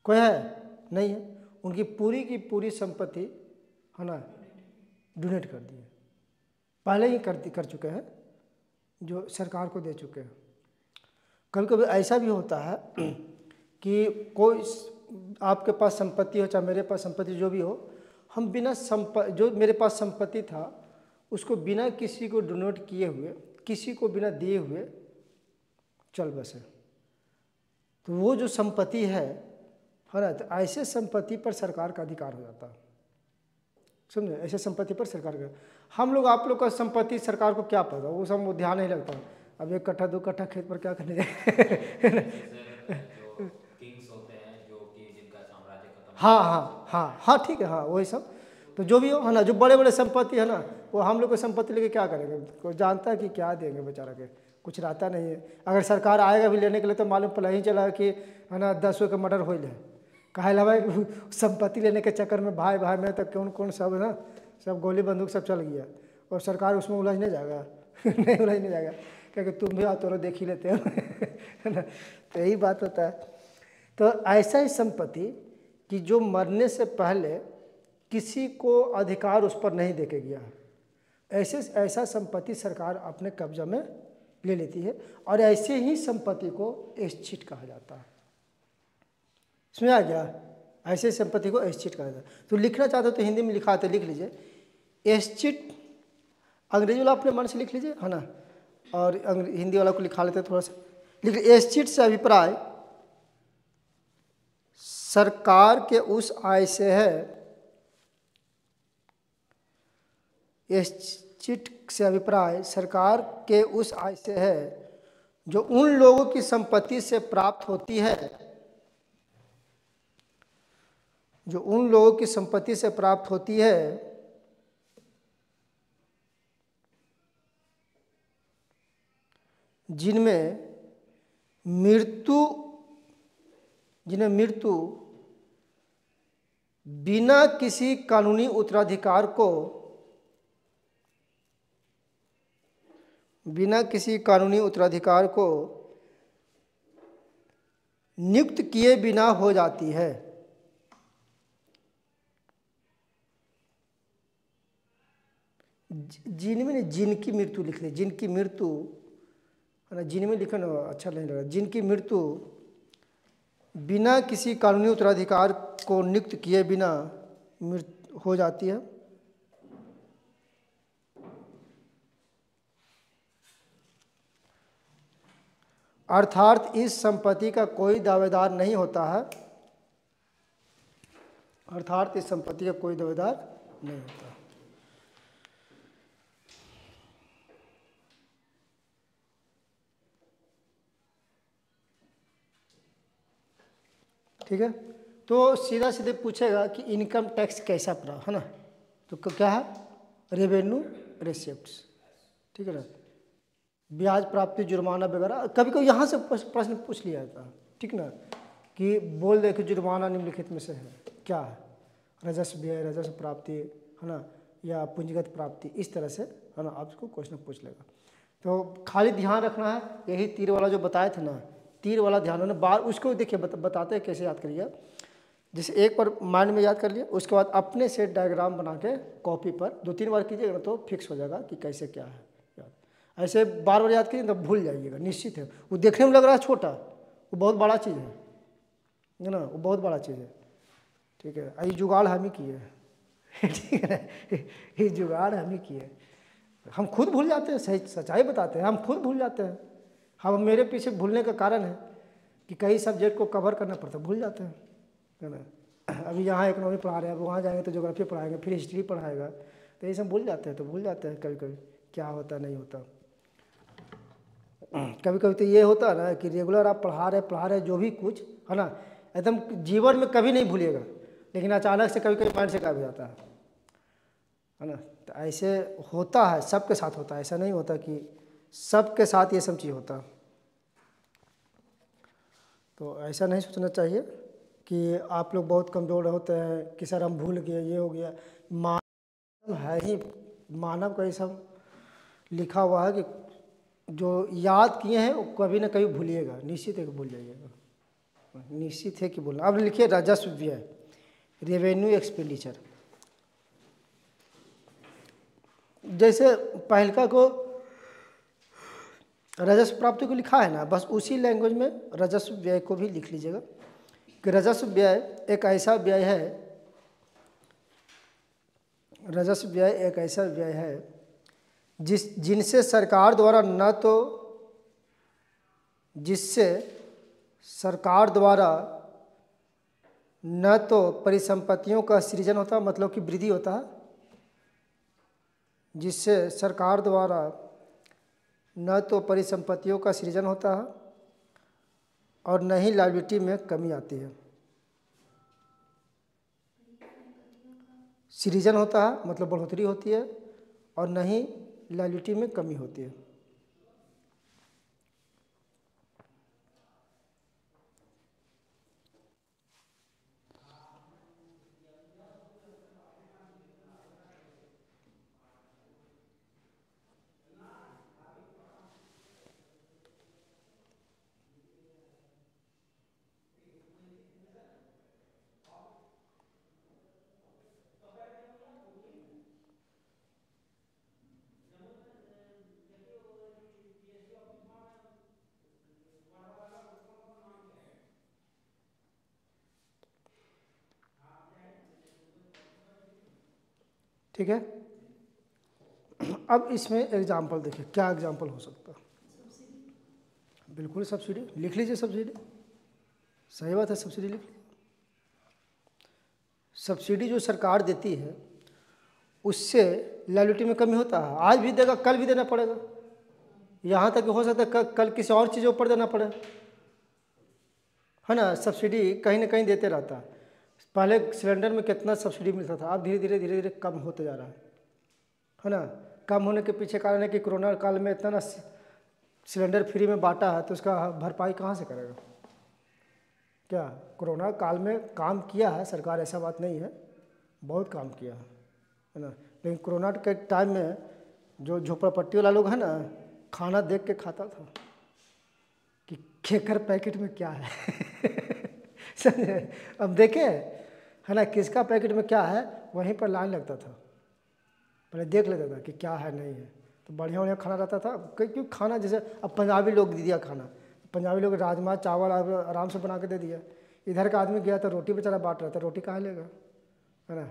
कोई है? नहीं है। उनकी पूरी की पूरी संपत्ति है ना डोनेट कर दी है, पहले ही कर चुके हैं, जो सरकार को दे चुके हैं। कभी कभी ऐसा भी होता है कि कोई आपके पास संपत्ति हो, चाहे मेरे पास संपत्ति जो भी हो, हम बिना जो मेरे पास संपत्ति था उसको बिना किसी को डोनेट किए हुए, किसी को बिना दिए हुए चल बसे, तो वो जो संपत्ति है ना, तो ऐसे संपत्ति पर सरकार का अधिकार हो जाता है। समझे? ऐसे संपत्ति पर सरकार का, हम लोग आप लोग का संपत्ति सरकार को क्या पता, वो सब ध्यान नहीं लगता। अब 1 कट्ठा 2 कट्ठा खेत पर क्या करने जाए। जो किंग्स होते हैं, जो कि जिनका साम्राज्य खत्म, हाँ हाँ हाँ हाँ, ठीक है, हाँ वही सब। तो जो भी हो है ना, जो बड़े बड़े संपत्ति है ना, वो हम लोग को संपत्ति लेके क्या करेंगे? कोई जानता है कि क्या देंगे बेचारा के? कुछ रहता नहीं है। अगर सरकार आएगा भी लेने के लिए तो मालूम पता ही चला कि है ना 10 का मर्डर हो जाए, कहे लगा संपत्ति लेने के चक्कर में भाई भाई में तो कौन कौन सब है ना, सब गोली बंदूक सब चल गया, और सरकार उसमें उलझने जाएगा। नहीं उलझने जाएगा, क्योंकि तुम भी आओ तो देख ही लेते हो। है ना? तो यही बात होता है। तो ऐसा ही संपत्ति कि जो मरने से पहले किसी को अधिकार उस पर नहीं देके गया है, ऐसा संपत्ति सरकार अपने कब्जा में ले लेती है, और ऐसे ही संपत्ति को एस्टेट कहा जाता है। समझ आ गया? ऐसे संपत्ति को एस्टेट कहा जाता है। तो लिखना चाहते हो तो हिंदी में लिखा है तो लिख लीजिए एस्टेट, अंग्रेजी वाला अपने मन से लिख लीजिए, है ना, और हिंदी वाला को लिखा लेते थोड़ा सा, लिख एस्टेट से अभिप्राय सरकार के उस आय से है, एस्टेट से अभिप्राय सरकार के उस आय से है जो उन लोगों की संपत्ति से प्राप्त होती है, जो उन लोगों की संपत्ति से प्राप्त होती है जिनमें मृत्यु बिना किसी कानूनी उत्तराधिकार को नियुक्त किए बिना हो जाती है। जिनमें जिनकी मृत्यु लिख ले, जिनकी मृत्यु है ना, जिनमें लिखना अच्छा नहीं लगा, जिनकी मृत्यु बिना किसी कानूनी उत्तराधिकार को नियुक्त किए बिना मृत्यु हो जाती है, अर्थात इस संपत्ति का कोई दावेदार नहीं होता है, अर्थात इस संपत्ति का कोई दावेदार नहीं होता। ठीक है? तो सीधा सीधे पूछेगा कि इनकम टैक्स कैसा पड़ा, है ना, तो क्या है? रेवेन्यू रिसिप्ट्स, ठीक है ना, ब्याज प्राप्ति, जुर्माना वगैरह। कभी कभी यहाँ से प्रश्न पूछ लिया जाता है, ठीक ना, कि बोल दे कि जुर्माना निम्नलिखित में से है, क्या है? राजस्व व्यय, राजस्व प्राप्ति, है ना, या पूंजीगत प्राप्ति, इस तरह से है ना आपको क्वेश्चन पूछ लेगा। तो खाली ध्यान रखना है, यही तीर वाला जो बताए थे ना, तीर वाला ध्यान होना, बार उसको देखिए बताते हैं कैसे याद करिए। जैसे एक बार माइंड में याद कर लिए, उसके बाद अपने से डायग्राम बना के कॉपी पर 2-3 बार कीजिएगा ना तो फिक्स हो जाएगा कि कैसे क्या है याद। ऐसे बार बार याद कीजिए तो भूल जाइएगा, निश्चित है। वो देखने में लग रहा है छोटा, वो बहुत बड़ा चीज़ है ना, वो बहुत बड़ा चीज़ है, ठीक है। ये जुगाड़ हम ही किए हैं, ठीक है, ये जुगाड़ हम ही किए। हम खुद भूल जाते हैं, सही सच्चाई बताते हैं, हम खुद भूल जाते हैं। हम मेरे पीछे भूलने का कारण है कि कई सब्जेक्ट को कवर करना पड़ता है, भूल जाते हैं, है ना। अभी यहाँ इकोनॉमी पढ़ा रहे हैं, अब वहाँ जाएंगे तो ज्योग्राफी पढ़ाएंगे, फिर हिस्ट्री पढ़ाएगा, तो ये सब भूल जाते हैं। तो भूल जाते हैं कभी कभी क्या होता नहीं होता। कभी कभी तो ये होता है ना कि रेगुलर आप पढ़ा रहे जो भी कुछ है ना, एकदम जीवन में कभी नहीं भूलिएगा, लेकिन अचानक से कभी कभी माइंड से गायब हो जाता है ना। तो ऐसे होता है, सबके साथ होता है, ऐसा नहीं होता कि सबके साथ ये सब चीज़ होता। तो ऐसा नहीं सोचना चाहिए कि आप लोग बहुत कमज़ोर होते हैं कि सर हम भूल गए, ये हो गया। मानव है ही, मानव का ये सब लिखा हुआ है कि जो याद किए हैं वो कभी ना कभी भूलिएगा, निश्चित है कि भूल जाइएगा, निश्चित है कि बोलना। अब लिखिए राजस्व व्यय, रेवेन्यू एक्सपेंडिचर। जैसे पहलका को राजस्व प्राप्ति को लिखा है ना, बस उसी लैंग्वेज में राजस्व व्यय को भी लिख लीजिएगा कि राजस्व व्यय एक ऐसा व्यय है, राजस्व व्यय एक ऐसा व्यय है जिनसे सरकार द्वारा जिससे सरकार द्वारा न तो परिसंपत्तियों का सृजन होता, मतलब कि वृद्धि होता है, जिससे सरकार द्वारा न तो परिसंपत्तियों का सृजन होता है और न ही लायबिलिटी में कमी आती है। सृजन होता है मतलब बढ़ोतरी होती है और न ही लायबिलिटी में कमी होती है। ठीक है, अब इसमें एग्जाम्पल देखिए, क्या एग्जाम्पल हो सकता है। बिल्कुल सब्सिडी लिख लीजिए, सब्सिडी सही बात है, सब्सिडी लिख लीजिए। सब्सिडी जो सरकार देती है उससे लायबिलिटी में कमी होता है, आज भी देगा कल भी देना पड़ेगा, यहाँ तक हो सकता है कल किसी और चीज़ों पर देना पड़े, है ना। सब्सिडी कहीं ना कहीं देते रहता है। पहले सिलेंडर में कितना सब्सिडी मिलता था, अब धीरे धीरे कम होते जा रहा है ना। कम होने के पीछे कारण है कि कोरोना काल में इतना ना सिलेंडर फ्री में बांटा है, तो उसका भरपाई कहाँ से करेगा। क्या कोरोना काल में काम किया है सरकार, ऐसा बात नहीं है, बहुत काम किया है ना। लेकिन कोरोना के टाइम में जो झोपड़पट्टी वाला लोग है ना, खाना देख के खाता था कि केकर पैकेट में क्या है समझे। अब देखे है ना, किसका पैकेट में क्या है, वहीं पर लाइन लगता था, पहले देख लेता था कि क्या है नहीं है, तो बढ़िया बढ़िया खाना रहता था। क्योंकि खाना जैसे अब पंजाबी लोग दे दिया खाना, पंजाबी लोग राजमा चावल आराम से बना के दे दिया। इधर का आदमी गया तो रोटी बेचारा बांट रहा था, रोटी कहाँ लेगा, है ना।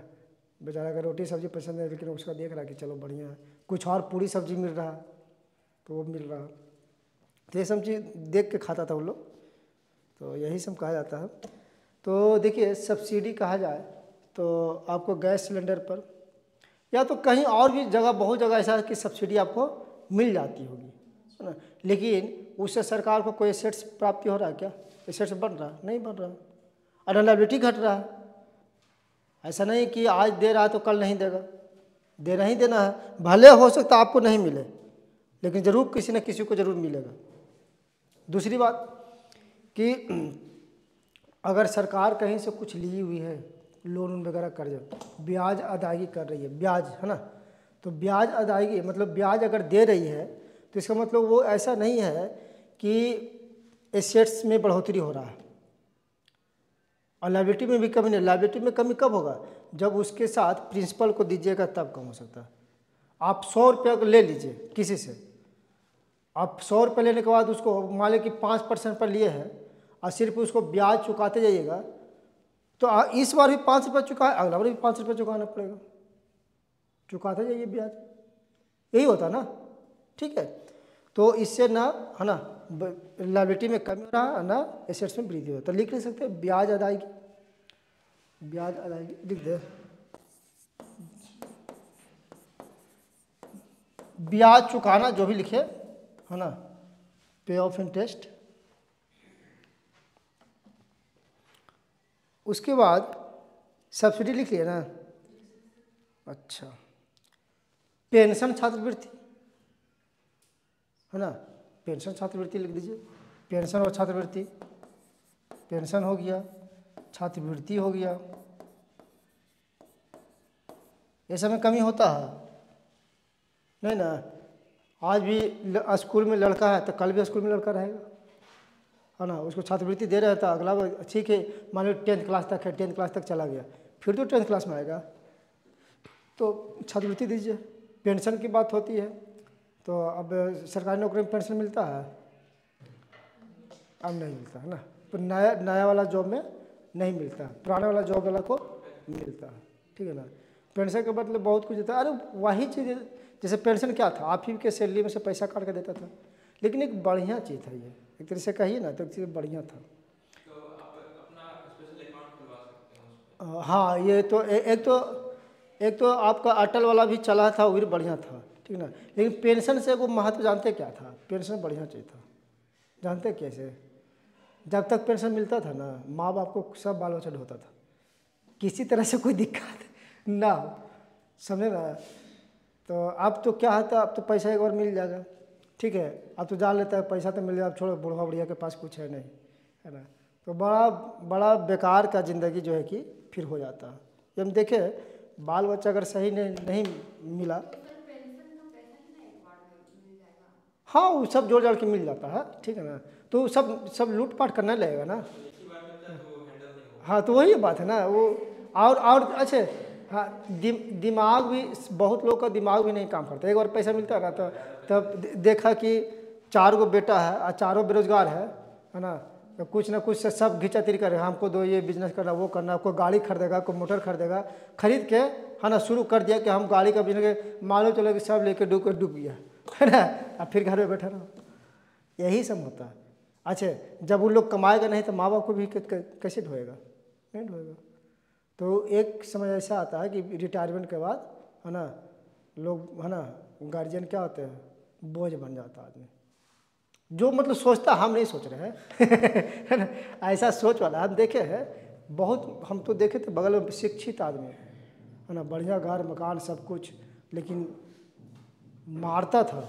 बेचारा का रोटी सब्जी पसंद है, लेकिन उसका देख रहा है कि चलो बढ़िया है, कुछ और पूरी सब्जी मिल रहा तो वो मिल रहा, तो ये सब चीज़ देख के खाता था वो लोग। तो यही सब कहा जाता है। तो देखिए सब्सिडी कहा जाए तो आपको गैस सिलेंडर पर या तो कहीं और भी जगह, बहुत जगह ऐसा है कि सब्सिडी आपको मिल जाती होगी, है ना। लेकिन उससे सरकार को कोई एसेट्स प्राप्ति हो रहा है क्या, एसेट्स बन रहा है नहीं बन रहा, और लायबिलिटी घट रहा है। ऐसा नहीं कि आज दे रहा है तो कल नहीं देगा, देना ही देना है। भले हो सकता आपको नहीं मिले, लेकिन ज़रूर किसी न किसी को ज़रूर मिलेगा। दूसरी बात कि अगर सरकार कहीं से कुछ ली हुई है, लोन वगैरह कर्ज, ब्याज अदायगी कर रही है, ब्याज, है ना, तो ब्याज अदायगी मतलब ब्याज अगर दे रही है तो इसका मतलब वो ऐसा नहीं है कि एसेट्स में बढ़ोतरी हो रहा है और लायबिलिटी में भी कमी नहीं। लायबिलिटी में कमी कब होगा, जब उसके साथ प्रिंसिपल को दीजिएगा तब कम हो सकता है। आप 100 रुपये ले लीजिए किसी से, आप 100 रुपये लेने के बाद उसको मान लें कि 5% पर लिए हैं और सिर्फ उसको ब्याज चुकाते जाइएगा, तो इस बार भी 5 रुपये चुका है, अगला बार भी 5 रुपये चुकाना पड़ेगा, चुकाते जाइए ब्याज, यही होता ना। ठीक है, तो इससे ना, है ना, लायबिलिटी में कमी हो रहा है ना, एसेट्स में वृद्धि हो। तो लिख नहीं सकते ब्याज अदायगी, ब्याज अदायगी लिख दे, ब्याज चुकाना जो भी लिखे, है ना, पे ऑफ इंटरेस्ट। उसके बाद सब्सिडी लिख लिया ना। अच्छा, पेंशन छात्रवृत्ति, है ना, पेंशन छात्रवृत्ति लिख दीजिए। पेंशन और छात्रवृत्ति, पेंशन हो गया, छात्रवृत्ति हो गया, ये सब में कमी होता है नहीं ना। आज भी स्कूल में लड़का है तो कल भी स्कूल में लड़का रहेगा, है ना। उसको छात्रवृत्ति दे रहे हैं तो अगला ठीक है, मान लो 10th क्लास तक है, 10th क्लास तक चला गया, फिर तो 10th क्लास में आएगा तो छात्रवृत्ति दीजिए। पेंशन की बात होती है तो अब सरकारी नौकरी में पेंशन मिलता है, अब नहीं मिलता है ना। तो नया वाला जॉब में नहीं मिलता, पुराने वाला जॉब वाला को मिलता है, ठीक है ना। पेंशन के बदले बहुत कुछ देता है। अरे वही चीज़ जैसे पेंशन क्या था, आप ही के सैलरी में से पैसा काट के देता था, लेकिन एक बढ़िया चीज़ था ये, एक तरह से कहिए ना तो एक चीज़ बढ़िया था। तो आप अपना स्पेशल अकाउंट खुलवा सकते हैं उसमें। हाँ ये तो एक तो आपका अटल वाला भी चला था, वो भी बढ़िया था, ठीक ना। लेकिन पेंशन से वो महत्व जानते क्या था, पेंशन बढ़िया चीज़ था, जानते कैसे? जब तक पेंशन मिलता था ना, माँ बाप को सब बाल बच्चा ढोता था, किसी तरह से कोई दिक्कत ना हो, समझे ना। तो अब तो क्या होता, अब तो पैसा एक बार मिल जाएगा, ठीक है, अब तो जान लेता है पैसा तो मिल जाएगा, अब छोड़ो बूढ़ा बुढ़िया के पास कुछ है नहीं, है ना। तो बड़ा बेकार का ज़िंदगी जो है कि फिर हो जाता है। ये हम देखे बाल बच्चा अगर सही नहीं मिला, हाँ वो सब जोड़ जाड़ के मिल जाता है, ठीक है ना। तो सब लूटपाट करना लगेगा ना, हाँ तो वही बात है ना वो। और अच्छे हाँ दिमाग भी, बहुत लोग का दिमाग भी नहीं काम करता। एक बार पैसा मिलता है ना तो तब देखा कि 4 गो बेटा है और चारों बेरोजगार है ना। तो कुछ ना कुछ से सब घिचातिरी कर रहे हैं, हमको दो ये बिजनेस करना, वो करना, कोई गाड़ी खरीदेगा, कोई मोटर खरीदेगा, खरीद के है ना शुरू कर दिया कि हम गाड़ी का बिजनेस, मालूम चलो कि सब लेके डूब गया, है ना। अब फिर घर में बैठा रहो, यही सब होता है। अच्छा जब वो लोग कमाएगा नहीं तो माँ बाप को भी कैसे ढोएगा, नहीं ढोएगा। तो एक समय ऐसा आता है कि रिटायरमेंट के बाद है ना लोग, है ना, गार्जियन क्या होते हैं, बोझ बन जाता है आदमी, जो मतलब सोचता हम नहीं सोच रहे हैं है ना, ऐसा सोच वाला हम देखे हैं बहुत। हम तो देखे थे बगल में शिक्षित आदमी है ना, बढ़िया घर मकान सब कुछ, लेकिन मारता था,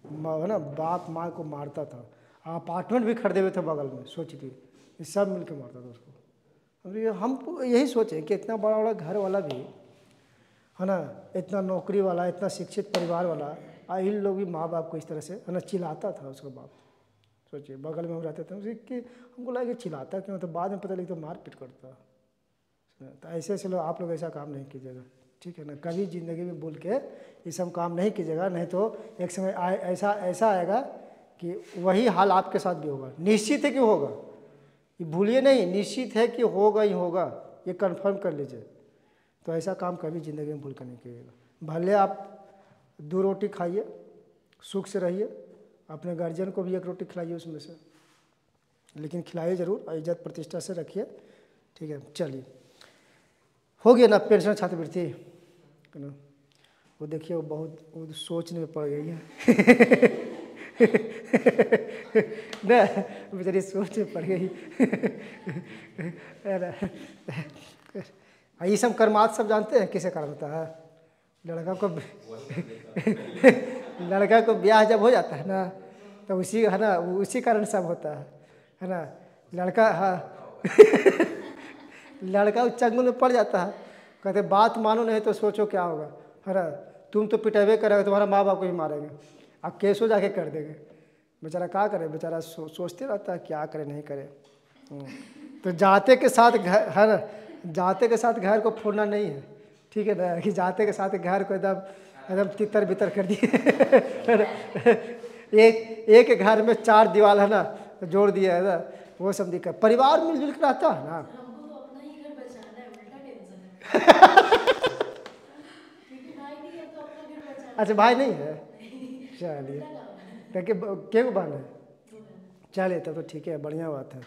है ना, बाप माँ को मारता था, अपार्टमेंट भी खरीदे हुए थे बगल में, सोचिए ये सब मिलकर मारता था उसको। हम यही सोचे कि इतना बड़ा बड़ा घर वाला भी है ना, इतना नौकरी वाला, इतना शिक्षित परिवार वाला, इन लोग भी माँ बाप को इस तरह से है ना चिल्लाता था उसका बाप। सोचिए बगल में हम रहते थे उसी कि हमको लगा कि चिल्लाता क्यों, तो बाद में पता लगा तो मार पीट करता। तो ऐसे लोग, आप लोग ऐसा काम नहीं कीजिएगा, ठीक है ना। कभी ज़िंदगी में बोल के ये सब काम नहीं कीजिएगा, नहीं तो एक समय ऐसा आएगा कि वही हाल आपके साथ भी होगा। निश्चित है कि होगा, ये भूलिए नहीं, निश्चित है कि होगा ही होगा, ये कंफर्म कर लीजिए। तो ऐसा काम कभी ज़िंदगी में भूल कर नहीं कीजिएगा। भले आप 2 रोटी खाइए, सुख से रहिए, अपने गार्जियन को भी 1 रोटी खिलाइए उसमें से, लेकिन खिलाइए ज़रूर, इज्जत प्रतिष्ठा से रखिए, ठीक है। चलिए हो गया ना पेंशन छात्रवृत्ति, है ना। वो देखिए वो बहुत सोचने में पड़ गई है ना, बेचारी सोच में पड़ गई है ना। ये सब कर्मात सब जानते हैं किसे कारण होता है, लड़का को ब्याह जब हो जाता है ना तो उसी है ना उसी कारण सब होता है ना। लड़का हाँ लड़का उस चंगुल में पड़ जाता है, कहते बात मानो नहीं तो सोचो क्या होगा, है ना। तुम तो पिटेबे करेगा, तुम्हारा माँ बाप को ही मारेंगे, अब केसो जाके कर देंगे। बेचारा क्या करे, बेचारा सोचते रहता है क्या करे नहीं करे। तो जाते के साथ घर, है ना, जाते के साथ घर को फोड़ना नहीं है, ठीक है ना, कि जाते के साथ घर को एकदम तितर बितर कर दिए एक घर में 4 दीवार है ना जोड़ दिया है ना, वो सब दिक्कत। परिवार मिलजुल कर रहता है ना। हमको तो अपना ही घर बचाना है, उल्टा टेंशन है क्योंकि भाई नहीं है तो अपना घर बचाना। अच्छा भाई नहीं है, चलिए क्या बहन है, चलिए तब तो ठीक है, बढ़िया बात है,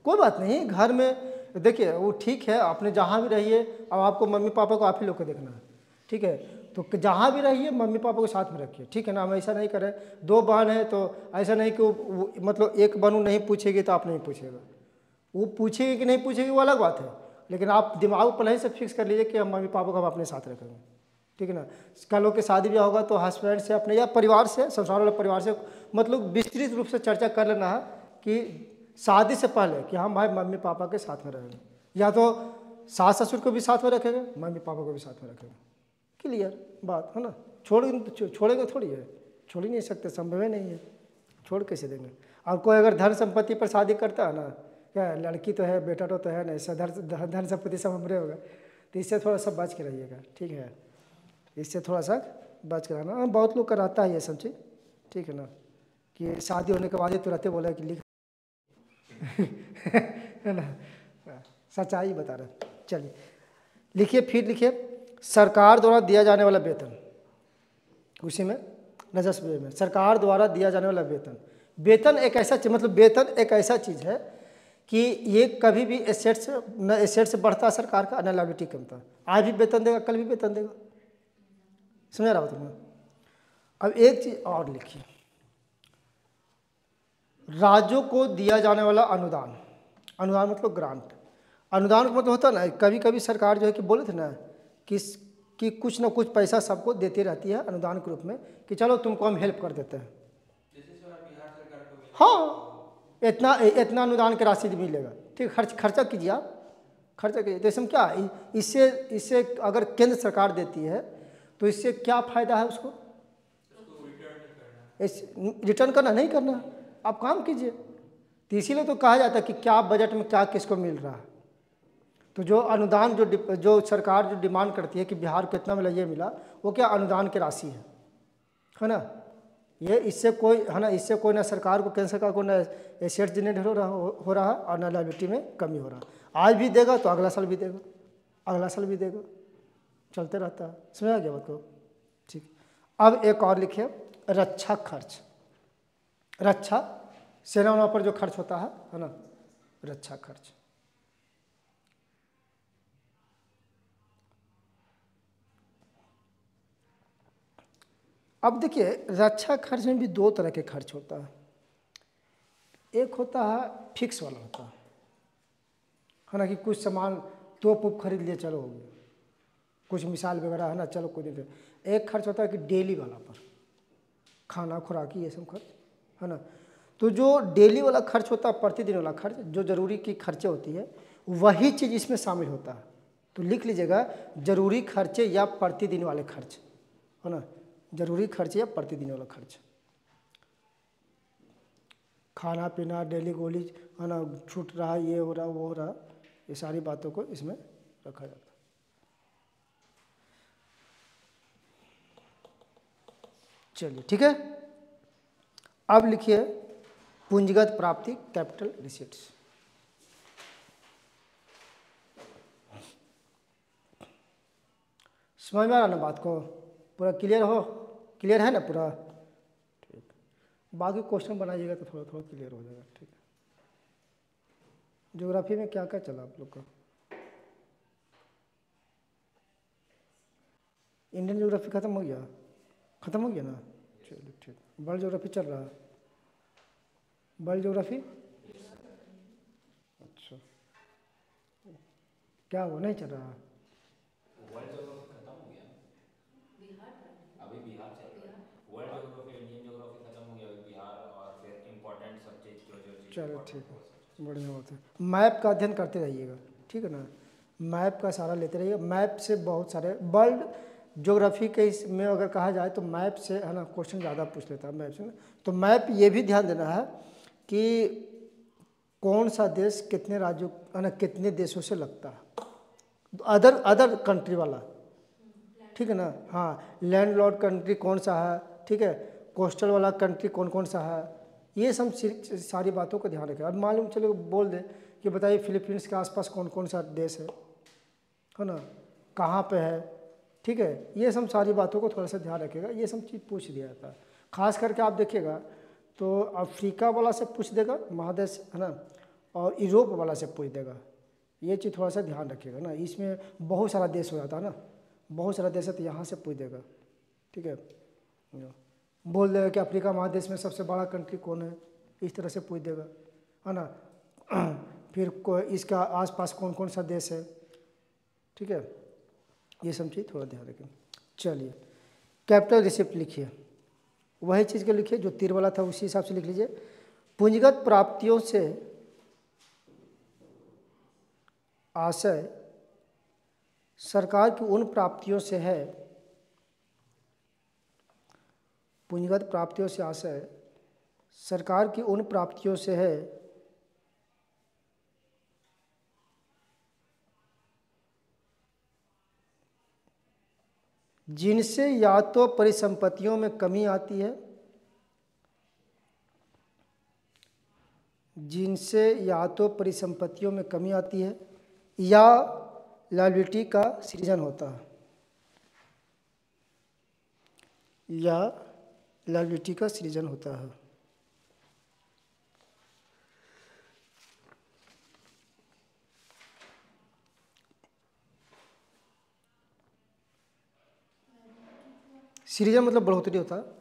कोई बात नहीं। घर में देखिए वो ठीक है, आपने जहाँ भी रहिए, अब आपको मम्मी पापा को आप ही लोग को देखना है, ठीक है। तो जहाँ भी रहिए मम्मी पापा को साथ में रखिए, ठीक है ना। हम ऐसा नहीं करें, 2 बहन है तो ऐसा नहीं कि वो मतलब एक बहन नहीं पूछेगी तो आप नहीं पूछेगा, वो पूछेगी कि नहीं पूछेगी वो अलग बात है, लेकिन आप दिमाग पहले से फिक्स कर लीजिए कि हम मम्मी पापा को हम अपने साथ रखेंगे, ठीक है ना। कल लोग के शादी ब्याह होगा तो हस्बैंड से अपने या परिवार से, ससुराल वाले परिवार से मतलब विस्तृत रूप से चर्चा कर लेना है कि शादी से पहले कि हम भाई मम्मी पापा के साथ में रहेंगे, या तो सास ससुर को भी साथ में रखेंगे, मम्मी पापा को भी साथ में रखेंगे, क्लियर बात है ना। छोड़ेंगे थोड़ी है, छोड़ ही नहीं सकते, संभव ही नहीं है, छोड़ कैसे देंगे। और कोई अगर धन संपत्ति पर शादी करता है ना, क्या लड़की तो है, बेटा तो है ना, इससे धन संपत्ति सब हमरे होगा, तो इससे थोड़ा सा बच के रहिएगा, ठीक है, इससे थोड़ा सा बच के रहना। बहुत लोग कराता है ये सब चीज़, ठीक है ना, कि शादी होने के बाद ही तुरंत बोला कि लिख है ना, सच्चाई बता रहे। चलिए लिखिए, फिर लिखिए, सरकार द्वारा दिया जाने वाला वेतन, उसी में नजस्बे में सरकार द्वारा दिया जाने वाला वेतन। वेतन एक ऐसा चीज, मतलब वेतन एक ऐसा चीज़ है कि ये कभी भी एसेट से बढ़ता है सरकार का, न लायबिलिटी कमता है। आज भी वेतन देगा, कल भी वेतन देगा, समझ रहा बताऊँगा। अब एक चीज़ और लिखिए, राज्यों को दिया जाने वाला अनुदान, अनुदान मतलब ग्रांट, अनुदान का मतलब होता है ना, कभी कभी सरकार जो है कि बोले थे ना कि कुछ ना कुछ पैसा सबको देती रहती है अनुदान के रूप में, कि चलो तुमको हम हेल्प कर देते हैं। जैसे सर बिहार सरकार को मिला, हाँ, इतना अनुदान की राशि मिलेगा, ठीक, खर्चा कीजिए आप, खर्चा कीजिए। तो इसमें क्या, इससे अगर केंद्र सरकार देती है तो इससे क्या फ़ायदा है उसको रिटर्न करना, नहीं करना, आप काम कीजिए। तो इसीलिए तो कहा जाता है कि क्या बजट में क्या किसको मिल रहा है। तो जो अनुदान जो सरकार जो डिमांड करती है कि बिहार को इतना मिला, ये मिला, वो क्या अनुदान की राशि है ना। ये इससे कोई है ना, इससे कोई ना सरकार को, केंद्र सरकार को ना एसेट जनरेट हो रहा है और ना लायबिलिटी में कमी हो रहा है। आज भी देगा तो अगला साल भी देगा, अगला साल भी देगा, चलते रहता है, समझ आ गया बात को, ठीक। अब एक और लिखिए, रक्षा खर्च, रक्षा सेना पर जो खर्च होता है ना, रक्षा खर्च। अब देखिए, रक्षा खर्च में भी दो तरह के खर्च होता है। एक होता है फिक्स वाला होता है ना, कि कुछ सामान तोप उप खरीद लिए, चलो हो गया, कुछ मिसाल वगैरह है ना, चलो कोई नहीं। एक खर्च होता है कि डेली वाला पर, खाना खुराकी ये सब खर्च है ना। तो जो डेली वाला खर्च होता है, प्रतिदिन वाला खर्च, जो जरूरी की खर्चे होती है, वही चीज़ इसमें शामिल होता है। तो लिख लीजिएगा, जरूरी खर्चे या प्रतिदिन वाले खर्च है ना, जरूरी खर्च या प्रतिदिन वाला खर्च, खाना पीना, डेली गोली है ना, छूट रहा, ये हो रहा, वो हो रहा, ये सारी बातों को इसमें रखा जाता है। चलिए ठीक है। अब लिखिए पूंजीगत प्राप्ति, कैपिटल रिसीट्स। समझ में आ रहा ना बात को, पूरा क्लियर है ना पूरा, ठीक। बाकी क्वेश्चन बनाइएगा तो थोड़ा थोड़ा क्लियर हो जाएगा, ठीक है। ज्योग्राफी में क्या क्या चला आप लोग का, इंडियन ज्योग्राफी खत्म हो गया ना, चलिए ठीक। वर्ल्ड ज्योग्राफी चल रहा है, वर्ल्ड ज्योग्राफी, अच्छा क्या हुआ, नहीं चल रहा है। वर्ल्ड ज्योग्राफी खत्म हो गया, अभी बिहार चल रहा है। वर्ल्ड ज्योग्राफी, इंडियन ज्योग्राफी खत्म हो गया, अभी बिहार, और फिर इम्पोर्टेंट सब्जेक्ट जो चीज़। चलो ठीक है, बढ़िया बात है। मैप का अध्ययन करते रहिएगा, ठीक है ना, मैप का सहारा लेते रहिएगा। मैप से बहुत सारे वर्ल्ड ज्योग्राफी के इसमें अगर कहा जाए तो मैप से है ना क्वेश्चन ज़्यादा पूछ लेता है मैप से ना। तो मैप ये भी ध्यान देना है कि कौन सा देश कितने राज्यों है ना, कितने देशों से लगता है, अदर कंट्री वाला, ठीक है ना। हाँ, लैंडलॉर्ड कंट्री कौन सा है, ठीक है, कोस्टल वाला कंट्री कौन कौन सा है, ये सब सारी बातों को ध्यान रखें। अब मालूम चलो बोल दे कि बताइए फिलीपींस के आसपास कौन कौन सा देश है ना, कहाँ पे है, ठीक है, ये सब सारी बातों को थोड़ा सा ध्यान रखिएगा। ये सब चीज़ पूछ दिया जाता है, खास करके आप देखिएगा तो अफ्रीका वाला से पूछ देगा महादेश है ना, और यूरोप वाला से पूछ देगा। ये चीज़ थोड़ा सा ध्यान रखिएगा ना, इसमें बहुत सारा देश हो जाता है ना, बहुत सारा देश है तो यहाँ से पूछ देगा, ठीक है। बोल देगा कि अफ्रीका महादेश में सबसे बड़ा कंट्री कौन है, इस तरह से पूछ देगा है ना। फिर इसका आसपास कौन कौन सा देश है, ठीक है, ये सब चीज़ थोड़ा ध्यान रखें। चलिए कैपिटल रिसिप्ट लिखिए, वही चीज़ के लिखिए जो तीर वाला था, उसी हिसाब से लिख लीजिए। पूंजीगत प्राप्तियों से आशय सरकार की उन प्राप्तियों से है पूंजीगत प्राप्तियों से आशय सरकार की उन प्राप्तियों से है जिनसे या तो परिसंपत्तियों में कमी आती है, जिनसे या तो परिसंपत्तियों में कमी आती है या लायबिलिटी का सृजन होता है, या लायबिलिटी का सृजन होता है। सृजन मतलब बढ़ोतरी होता है।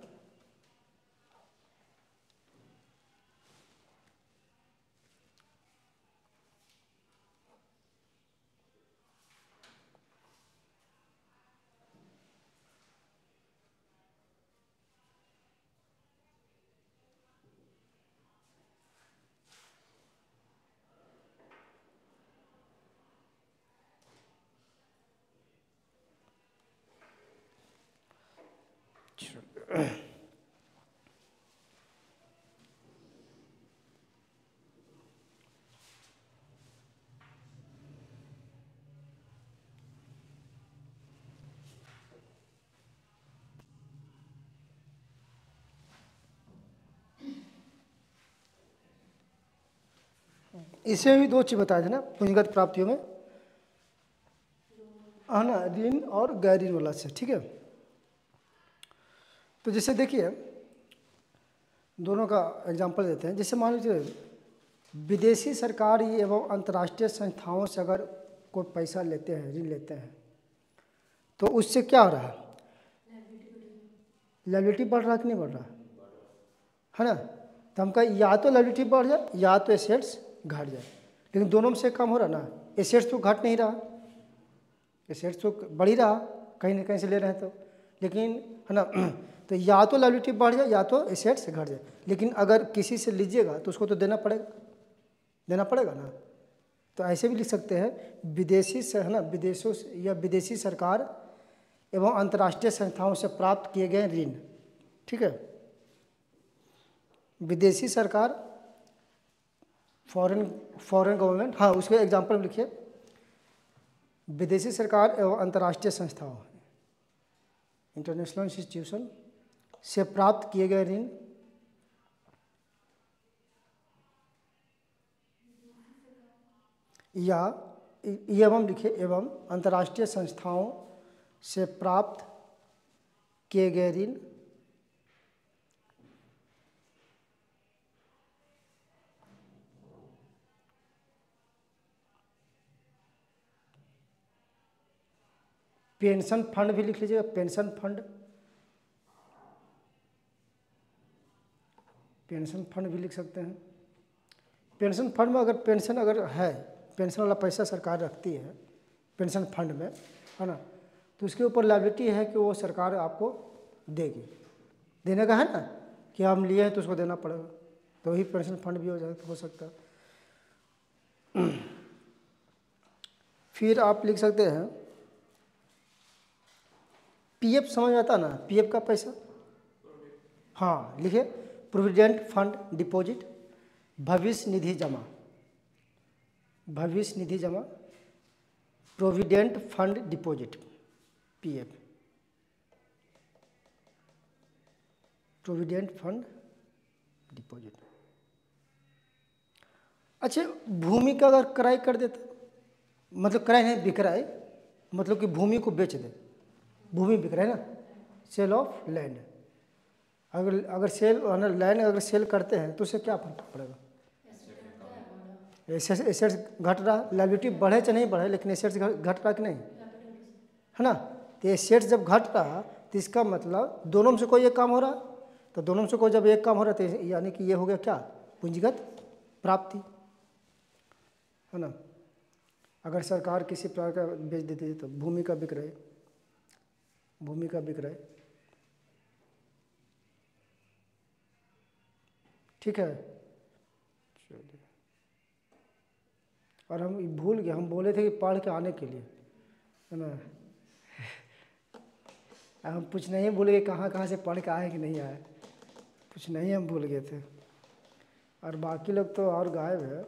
इसमें भी दो चीज़ बताए थे ना पूंजीगत प्राप्तियों में, है ना, ऋण और गैर ऋण वाला से। ठीक है, तो जैसे देखिए दोनों का एग्जांपल देते हैं। जैसे मान लीजिए विदेशी सरकार एवं अंतर्राष्ट्रीय संस्थाओं से अगर कोई पैसा लेते हैं, ऋण लेते हैं, तो उससे क्या हो रहा है? लायबिलिटी बढ़ रहा है कि नहीं बढ़ रहा है ना? तो हम कहें या तो लायबिलिटी बढ़ जाए या तो एसेट्स घट जाए, लेकिन दोनों में से कम हो रहा ना। एसेट्स तो घट नहीं रहा, एसेट्स तो बढ़ ही रहा, कहीं ना कहीं से ले रहे हैं तो, लेकिन है ना। तो या तो लायबिलिटी बढ़ जाए या तो एसेट्स घट जाए, लेकिन अगर किसी से लीजिएगा तो उसको तो देना पड़ेगा ना। तो ऐसे भी लिख सकते हैं विदेशी से, है ना, विदेशों से या विदेशी सरकार एवं अंतर्राष्ट्रीय संस्थाओं से प्राप्त किए गए ऋण। ठीक है, विदेशी सरकार, फॉरेन गवर्नमेंट, हाँ उसके एग्जाम्पल में लिखिए विदेशी सरकार एवं अंतर्राष्ट्रीय संस्थाओं, इंटरनेशनल इंस्टीट्यूशन से प्राप्त किए गए ऋण या एवं लिखिए एवं अंतर्राष्ट्रीय संस्थाओं से प्राप्त किए गए ऋण पेंशन फंड भी लिख लीजिएगा, पेंशन फंड भी लिख सकते हैं। पेंशन फंड में अगर पेंशन अगर है, पेंशन वाला पैसा सरकार रखती है पेंशन फंड में, है ना, तो उसके ऊपर लायबिलिटी है कि वो सरकार आपको देगी, देने का है ना, कि हम लिए हैं तो उसको देना पड़ेगा, तो वही पेंशन फंड भी हो सकता है। फिर आप लिख सकते हैं पीएफ, समझ आता ना, पीएफ का पैसा, हाँ लिखिए प्रोविडेंट फंड डिपॉजिट, भविष्य निधि जमा, provident fund deposit, PF, provident fund deposit. अच्छा, भूमि का अगर क्रय कर देता, मतलब क्रय नहीं, विक्रय, मतलब कि भूमि को बेच दे, भूमि बिक रहा है ना, सेल ऑफ लैंड, अगर सेल लैंड अगर सेल करते हैं तो उससे क्या फर्क पड़ेगा? एसेट्स घट रहा, लायबिलिटी बढ़े चाहे नहीं बढ़े, लेकिन एसेट्स घट रहा कि नहीं, है ना। तो एसेट्स जब घट रहा तो इसका मतलब दोनों में से कोई एक काम हो रहा, तो दोनों में से कोई जब एक काम हो रहा तो यानी कि ये हो गया क्या? पूंजीगत प्राप्ति, है ना। अगर सरकार किसी प्रकार का बेच देती है तो भूमि का विक्रय, ठीक है। चलिए, और हम भूल गए, हम बोले थे कि पढ़ के आने के लिए, है ना। हम कुछ नहीं भूल गए, कहाँ कहाँ से पढ़ के आए कि नहीं आए, कुछ नहीं हम भूल गए थे। और बाकी लोग तो और गायब है,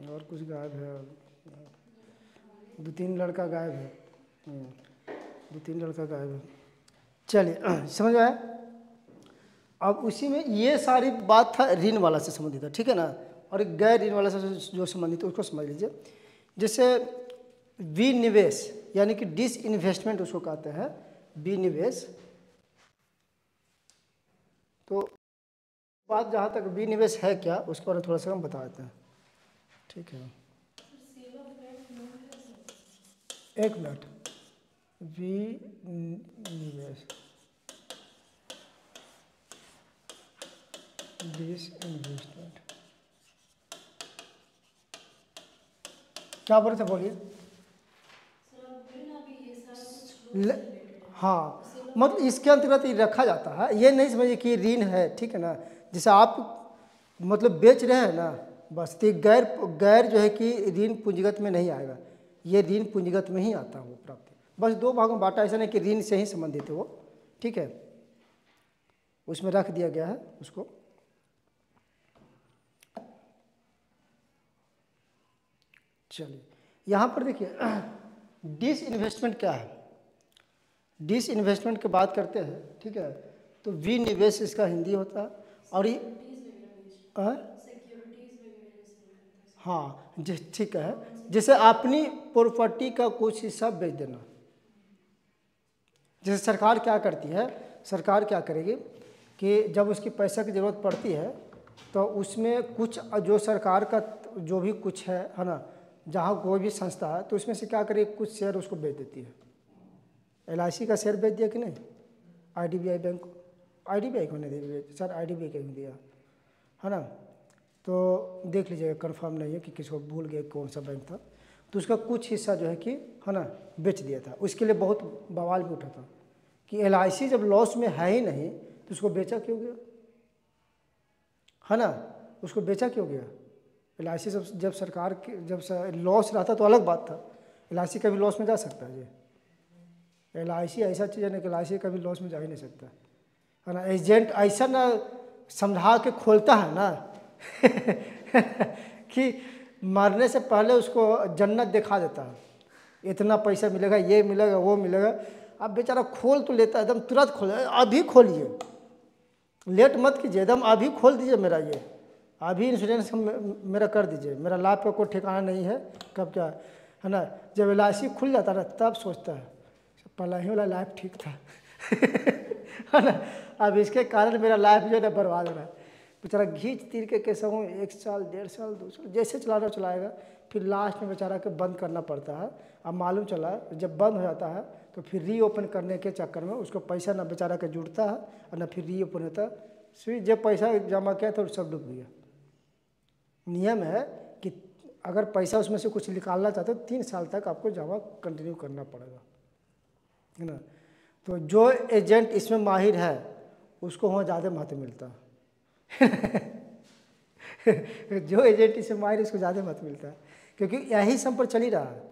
और कुछ गायब है, 2-3 लड़का गायब है, 2-3 लड़का गायब है। चलिए समझ में आया। अब उसी में ये सारी बात था ऋण वाला से संबंधित है, ठीक है ना। और एक गैर ऋण वाला से जो संबंधित है उसको समझ लीजिए। जैसे विनिवेश यानी कि डिसइन्वेस्टमेंट उसको कहते हैं, विनिवेश। तो बात जहाँ तक विनिवेश है क्या उसके बारे में थोड़ा सा हम बता देते हैं, ठीक है। एक मिनट, विनिवेश डिसइन्वेस्टमेंट क्या बोले थे, बोलिए। हाँ, मतलब इसके अंतर्गत ये रखा जाता है, ये नहीं समझिए कि ऋण है, ठीक है ना। जैसे आप मतलब बेच रहे हैं ना, बस तो गैर जो है कि ऋण पूंजीगत में नहीं आएगा, ये ऋण पूंजीगत में ही आता है वो प्राप्ति। बस 2 भागों में बांटा, ऐसा नहीं कि ऋण से ही संबंधित है वो, ठीक है। उसमें रख दिया गया है उसको। चलिए यहाँ पर देखिए डिसइन्वेस्टमेंट क्या है। डिसइन्वेस्टमेंट की बात करते हैं, ठीक है। तो विनिवेश इसका हिंदी होता है। और ये हाँ जी, ठीक है। जैसे अपनी प्रॉपर्टी का कुछ हिस्सा बेच देना। जैसे सरकार क्या करती है, सरकार क्या करेगी कि जब उसकी पैसा की ज़रूरत पड़ती है तो उसमें कुछ जो सरकार का जो भी कुछ है ना, जहाँ कोई भी संस्था है तो उसमें से क्या करेगी, कुछ शेयर उसको बेच देती है। LIC का शेयर बेच दिया कि नहीं, IDBI बैंक को, IDBI को नहीं दिया सर, IDBI को नहीं दिया है ना। तो देख लीजिएगा, कंफर्म नहीं है कि किसको भूल गए कौन सा बैंक था। तो उसका कुछ हिस्सा जो है कि है ना बेच दिया था। उसके लिए बहुत बवाल भी उठा था कि LIC जब लॉस में है ही नहीं तो उसको बेचा क्यों गया, है ना। उसको बेचा क्यों गया। LIC जब सरकार के जब लॉस रहता तो अलग बात था, LIC कभी लॉस में जा सकता है जी। LIC ऐसा चीज़ है ना कि LIC कभी लॉस में जा ही नहीं सकता, है ना। एजेंट ऐसा ना समझा के खोलता है ना कि मरने से पहले उसको जन्नत दिखा देता है, इतना पैसा मिलेगा, ये मिलेगा, वो मिलेगा। अब बेचारा खोल तो लेता है, एकदम तुरंत खोल, अभी खोलिए, लेट मत कीजिए, एकदम अभी खोल दीजिए मेरा, ये अभी इंश्योरेंस मेरा कर दीजिए, मेरा लाभ का कोई ठिकाना नहीं है कब क्या है ना। जब LIC खुल जाता है ना तब सोचता है पहला ही वाला लाइफ ठीक था है ना। अब इसके कारण मेरा लाइफ जो है ना बर्बाद हो रहा है। बेचारा घींच तीर के कैसे हूँ 1 साल 1.5 साल 2 साल जैसे चलाना चलाएगा, फिर लास्ट में बेचारा के बंद करना पड़ता है। अब मालूम चला जब बंद हो जाता है तो फिर रीओपन करने के चक्कर में उसको पैसा ना बेचारा के जुड़ता है और ना फिर रीओपन होता है। फिर जब पैसा जमा किया तो सब डूब गया। नियम है कि अगर पैसा उसमें से कुछ निकालना चाहते हो 3 साल तक आपको जमा कंटिन्यू करना पड़ेगा, है ना। तो जो एजेंट इसमें माहिर है उसको वहाँ ज़्यादा महत्व मिलता है जो एजेंट इसमें माहिर उसको ज़्यादा महत्व मिलता है, क्योंकि यही सब पर चल ही रहा है।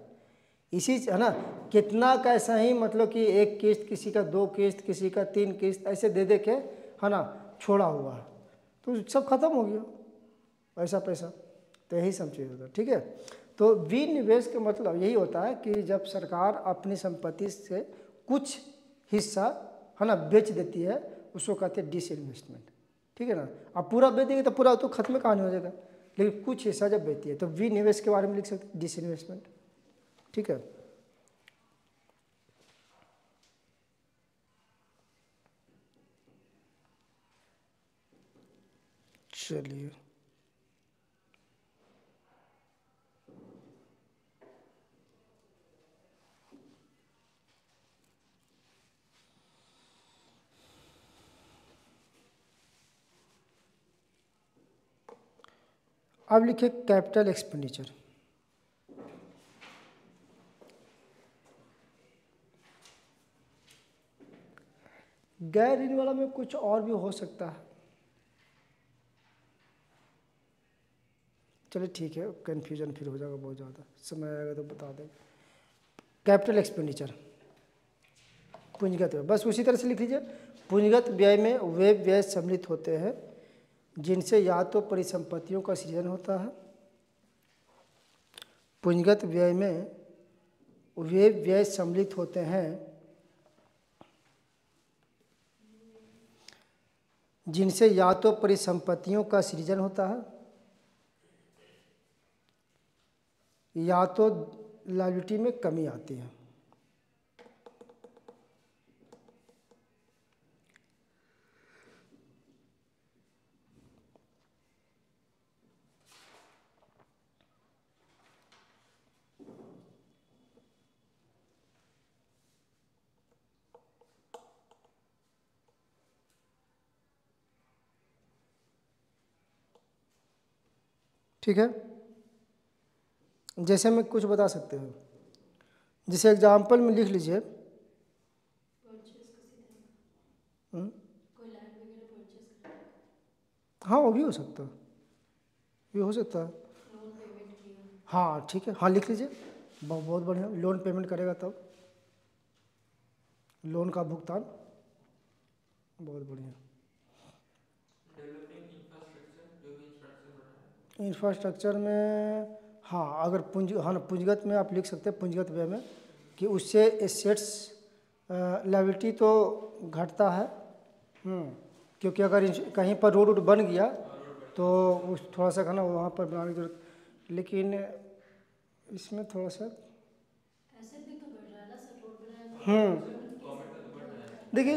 इसी है ना, कितना कैसा ही मतलब कि 1 किस्त, किसी का 2 किस्त, किसी का 3 किस्त, ऐसे दे दे के है ना छोड़ा हुआ है, तो सब खत्म हो गया ऐसा पैसा। तो यही सब चीज़ होता है, ठीक है। तो विनिवेश का मतलब यही होता है कि जब सरकार अपनी संपत्ति से कुछ हिस्सा है ना बेच देती है, उसको कहते हैं डिसइन्वेस्टमेंट, ठीक है ना। अब पूरा बेच देंगे तो पूरा तो खत्म कहानी हो जाएगा, लेकिन कुछ हिस्सा जब बेचती है तो विनिवेश के बारे में लिख सकते हैं डिसइन्वेस्टमेंट, ठीक है। चलिए अब लिखे कैपिटल एक्सपेंडिचर। गैर ऋण वाला में कुछ और भी हो सकता है, चलिए ठीक है, कन्फ्यूजन फिर हो जाएगा बहुत ज़्यादा, समय आएगा तो बता देंगे। कैपिटल एक्सपेंडिचर पूंजीगत व्यय, बस उसी तरह से लिख लीजिए। पूंजीगत व्यय में वे व्यय सम्मिलित होते हैं जिनसे या तो परिसंपत्तियों का सृजन होता है, पूंजीगत व्यय में वे व्यय सम्मिलित होते हैं जिनसे या तो परिसंपत्तियों का सृजन होता है या तो लायबिलिटी में कमी आती है। ठीक है, जैसे मैं कुछ बता सकते हैं, जैसे एग्जाम्पल में लिख लीजिए। हाँ वो भी हो सकता है, भी हो सकता है। हाँ ठीक है, हाँ लिख लीजिए, बहुत बढ़िया। लोन पेमेंट करेगा तब लोन का भुगतान, बहुत बढ़िया। डेवलपिंग इंफ्रास्ट्रक्चर, जो भी इंफ्रास्ट्रक्चर बनाया। इंफ्रास्ट्रक्चर में हाँ, अगर पूंजीगत में आप लिख सकते हैं, पूंजीगत व्यय में, कि उससे एसेट्स लायबिलिटी तो घटता है, क्योंकि अगर कहीं पर रोड बन गया तो उस थोड़ा सा है ना वहाँ पर बनाने की जरूरत, लेकिन इसमें थोड़ा सा ऐसे भी तो बढ़ रहा है ना सर, रोड बनाया तो देखिए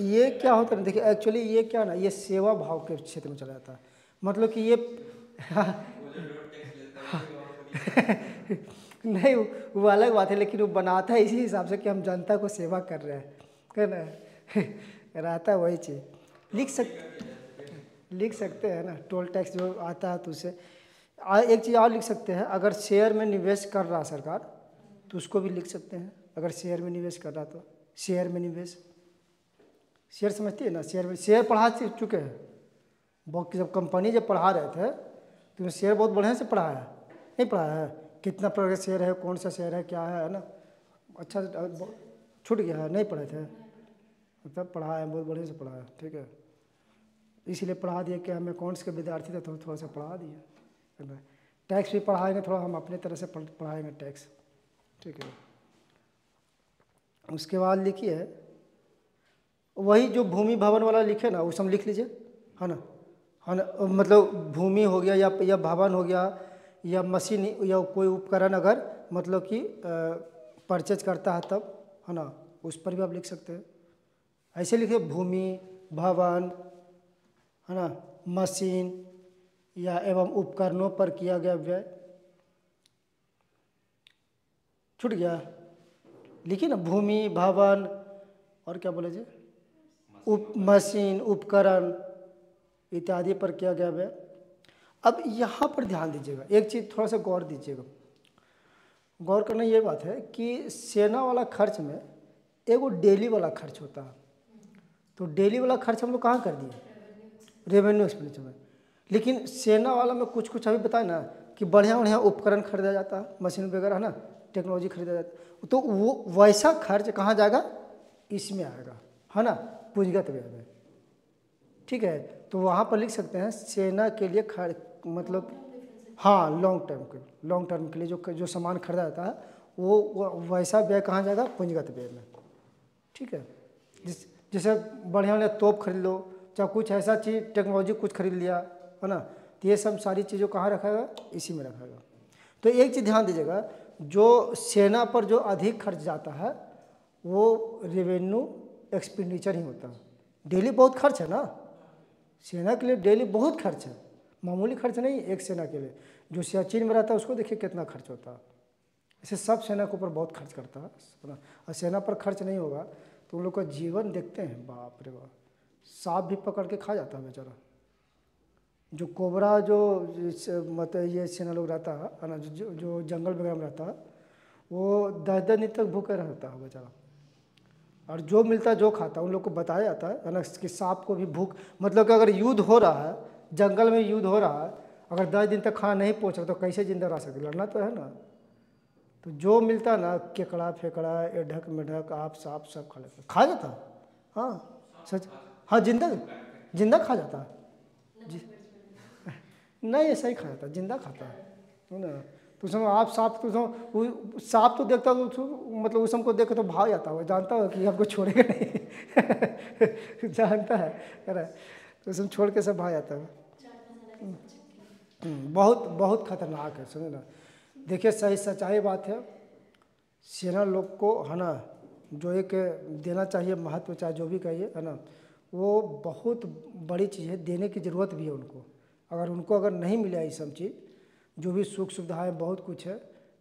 ये क्या होता है, देखिए एक्चुअली ये क्या ना, ये सेवा भाव के क्षेत्र में चला जाता है, मतलब कि ये नहीं वो अलग बात है, लेकिन वो बनाता है इसी हिसाब से कि हम जनता को सेवा कर रहे हैं, है ना, रहता है वही चीज़। लिख सकते हैं ना, टोल टैक्स जो आता है तो उसे एक चीज़ और लिख सकते हैं, अगर शेयर में निवेश कर रहा सरकार तो उसको भी लिख सकते हैं। अगर शेयर में निवेश कर रहा तो शेयर में निवेश, शेयर समझती है ना, शेयर में, शेयर पढ़ा चुके हैं बहुत, जब कंपनी जब पढ़ा रहे थे तो शेयर बहुत बढ़िया से पढ़ाया है, नहीं पढ़ाया है, कितना प्रकार का शेयर है, कौन सा शेयर है, क्या है ना, अच्छा छूट गया है, नहीं पढ़े थे, मतलब पढ़ाया है, बहुत बढ़िया से पढ़ाया, ठीक है, इसीलिए पढ़ा दिया कि हम अकाउंट्स के विद्यार्थी थे तो थोड़ा सा पढ़ा दिया। टैक्स भी पढ़ाएंगे, थोड़ा हम अपने तरह से पढ़ाएंगे टैक्स, ठीक है। उसके बाद लिखिए, वही जो भूमि भवन वाला लिखे ना, वो सब लिख लीजिए, है ना, मतलब भूमि हो गया या भवन हो गया या मशीन या कोई उपकरण अगर मतलब कि परचेज करता है तब, है ना, उस पर भी आप लिख सकते हैं। ऐसे लिखिए, भूमि भवन, है ना, मशीन या एवं उपकरणों पर किया गया व्यय, छूट गया, लिखिए ना, भूमि भवन और क्या बोले जी, मशीन उपकरण इत्यादि पर किया गया व्यय। अब यहाँ पर ध्यान दीजिएगा, एक चीज़ थोड़ा सा गौर दीजिएगा, गौर करना ये बात है कि सेना वाला खर्च में एगो डेली वाला खर्च होता है, तो डेली वाला खर्च हम लोग कहाँ कर दिए, रेवेन्यू एक्सपेंडिचर में, लेकिन सेना वाला में कुछ अभी बताए ना कि बढ़िया उपकरण खरीदा जाता है, मशीन वगैरह, है ना, टेक्नोलॉजी खरीदा जाता है, तो वो वैसा खर्च कहाँ जाएगा, इसमें आएगा, है ना, पूंजीगत व्यय में, ठीक है। तो वहाँ पर लिख सकते हैं सेना के लिए खर्च, मतलब हाँ लॉन्ग टर्म के लिए जो सामान खरीदा जाता है वो वैसा व्यय कहाँ जाएगा, पूंजीगत व्यय में, ठीक है। जैसे बढ़िया तोप खरीद लो, चाहे कुछ ऐसा चीज़ टेक्नोलॉजी कुछ खरीद लिया, है ना, तो ये सब सारी चीज़ों कहाँ रखेगा, इसी में रखेगा। तो एक चीज़ ध्यान दीजिएगा, जो सेना पर जो अधिक खर्च जाता है वो रेवेन्यू एक्सपेंडिचर ही होता है। डेली बहुत खर्च है ना, सेना के लिए डेली बहुत खर्च है, मामूली खर्च नहीं एक सेना के लिए। जो सियाचिन में रहता है उसको देखिए कितना खर्च होता है, ऐसे सब सेना के ऊपर बहुत खर्च करता है ना, और सेना पर खर्च नहीं होगा तो उन लोग का जीवन देखते हैं, बाप रे बाप, सांप भी पकड़ के खा जाता है बेचारा। जो कोबरा जो मतलब ये सेना लोग रहता है ना, जो जंगल वगैरह में रहता है, वो 10-10 दिन तक भूखे रहता है बेचारा, और जो मिलता है जो खाता है, उन लोग को बताया जाता है ना कि सांप को भी भूख, मतलब कि अगर युद्ध हो रहा है, जंगल में युद्ध हो रहा है, अगर 10 दिन तक खाना नहीं पहुँच रहा तो कैसे जिंदा रह सके, लड़ना तो है ना, तो जो मिलता ना केकड़ा फेकड़ा एढ़क मेढक आप सांप सब खा लेता, खा जाता। हाँ सच, हाँ जिंदा, जिंदा खा जाता जी, नहीं ऐसा ही खा जाता, जिंदा खाता है ना। तो उसमें आप सांप तो सांप तो देखता तो मतलब उस हमको देख के तो भाग जाता है, जानता हो कि हमको छोड़ेगा नहीं जानता है ना, तो उसमें छोड़ के सब भाग जाता है। बहुत बहुत खतरनाक है, समझे ना। देखिए सही सच्चाई बात है, सेना लोग को है ना जो एक देना चाहिए महत्व, चाहे जो भी कहिए है ना, वो बहुत बड़ी चीज़ है, देने की ज़रूरत भी है उनको। अगर उनको अगर नहीं मिला ये सब चीज़, जो भी सुख सुविधाएं बहुत कुछ है,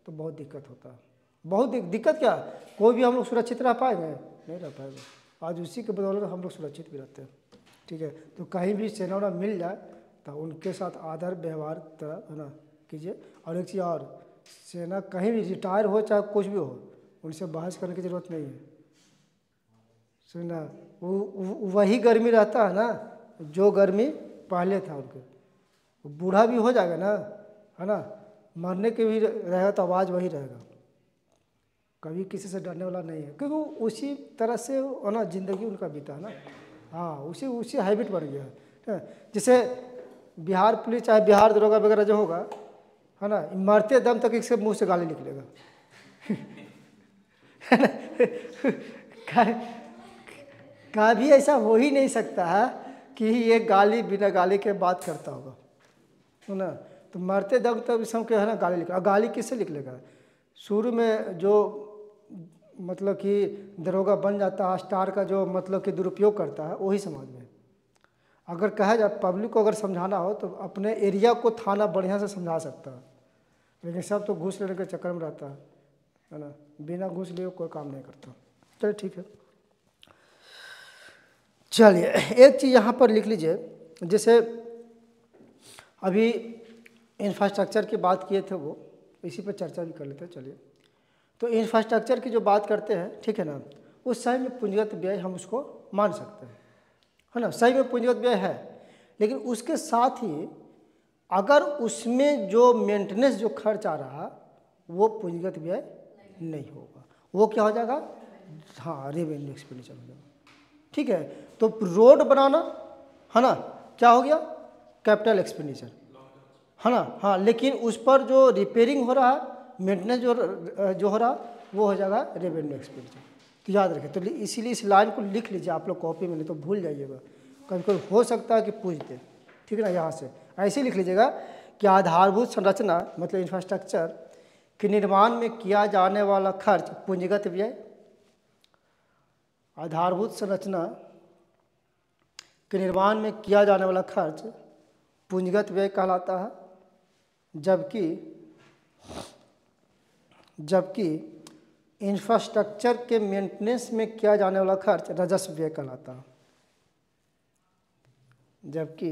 तो बहुत दिक्कत होता है। बहुत दिक्कत क्या, कोई भी हम लोग सुरक्षित रह पाएंगे, नहीं रह पाएंगे। आज उसी के बदौलत हम लोग सुरक्षित भी रहते हैं, ठीक है। तो कहीं भी सेना उना मिल जाए तो उनके साथ आदर व्यवहार तरह है ना कीजिए। और एक चीज़ और, सेना कहीं भी रिटायर हो चाहे कुछ भी हो, उनसे बहस करने की ज़रूरत नहीं है, सुनना। वही गर्मी रहता है ना जो गर्मी पहले था उनके। बूढ़ा भी हो जाएगा ना, है ना, मरने के भी रहेगा तो आवाज़ वही रहेगा, कभी किसी से डरने वाला नहीं है, क्योंकि उसी तरह से है ना ज़िंदगी उनका बीता है ना। हाँ उसी हैबिट बन गया है। जैसे बिहार पुलिस चाहे बिहार दरोगा वगैरह जो होगा है ना, मरते दम तक इसके मुंह से गाली निकलेगा कभी ऐसा हो ही नहीं सकता है कि ये गाली बिना गाली के बात करता होगा, है ना। तो मरते दम तक सबके है ना गाली निकलेगा। गाली किससे निकलेगा, शुरू में जो मतलब कि दरोगा बन जाता है, स्टार का जो मतलब कि दुरुपयोग करता है, वही समाज में। अगर कहा जाए पब्लिक को अगर समझाना हो तो अपने एरिया को थाना बढ़िया से समझा सकता है, लेकिन सब तो घूस लेने के चक्कर में रहता है ना, बिना घूस लिए कोई काम नहीं करता। चलिए ठीक है, चलिए एक चीज़ यहाँ पर लिख लीजिए, जैसे अभी इंफ्रास्ट्रक्चर की बात किए थे, वो इसी पर चर्चा भी कर लेते हैं। चलिए, तो इंफ्रास्ट्रक्चर की जो बात करते हैं, ठीक है ना, उस सही में पूंजीगत व्यय हम उसको मान सकते हैं, है ना, सही में पूंजीगत व्यय है। लेकिन उसके साथ ही अगर उसमें जो मेंटेनेंस जो खर्च आ रहा वो पूंजीगत व्यय नहीं होगा, वो क्या हो जाएगा, हाँ रेवेन्यू एक्सपेंडिचर हो जाएगा, ठीक है। तो रोड बनाना है ना क्या हो गया, कैपिटल एक्सपेंडिचर है ना, हाँ, लेकिन उस पर जो रिपेयरिंग हो रहा है, मेंटेनेंस जो हो रहा वो हो जाएगा रेवेन्यू एक्सपेंडिचर। तो याद रखें, तो इसीलिए इस लाइन को लिख लीजिए आप लोग कॉपी में, नहीं तो भूल जाइएगा, कभी कभी हो सकता है कि पूछ दे, ठीक है ना। यहाँ से ऐसे लिख लीजिएगा कि आधारभूत संरचना मतलब इंफ्रास्ट्रक्चर के निर्माण में किया जाने वाला खर्च पूंजीगत व्यय, आधारभूत संरचना के निर्माण में किया जाने वाला खर्च पूंजीगत व्यय कहलाता है, जबकि इंफ्रास्ट्रक्चर के मेंटेनेंस में किया जाने वाला खर्च राजस्व व्यय कहलाता है। जबकि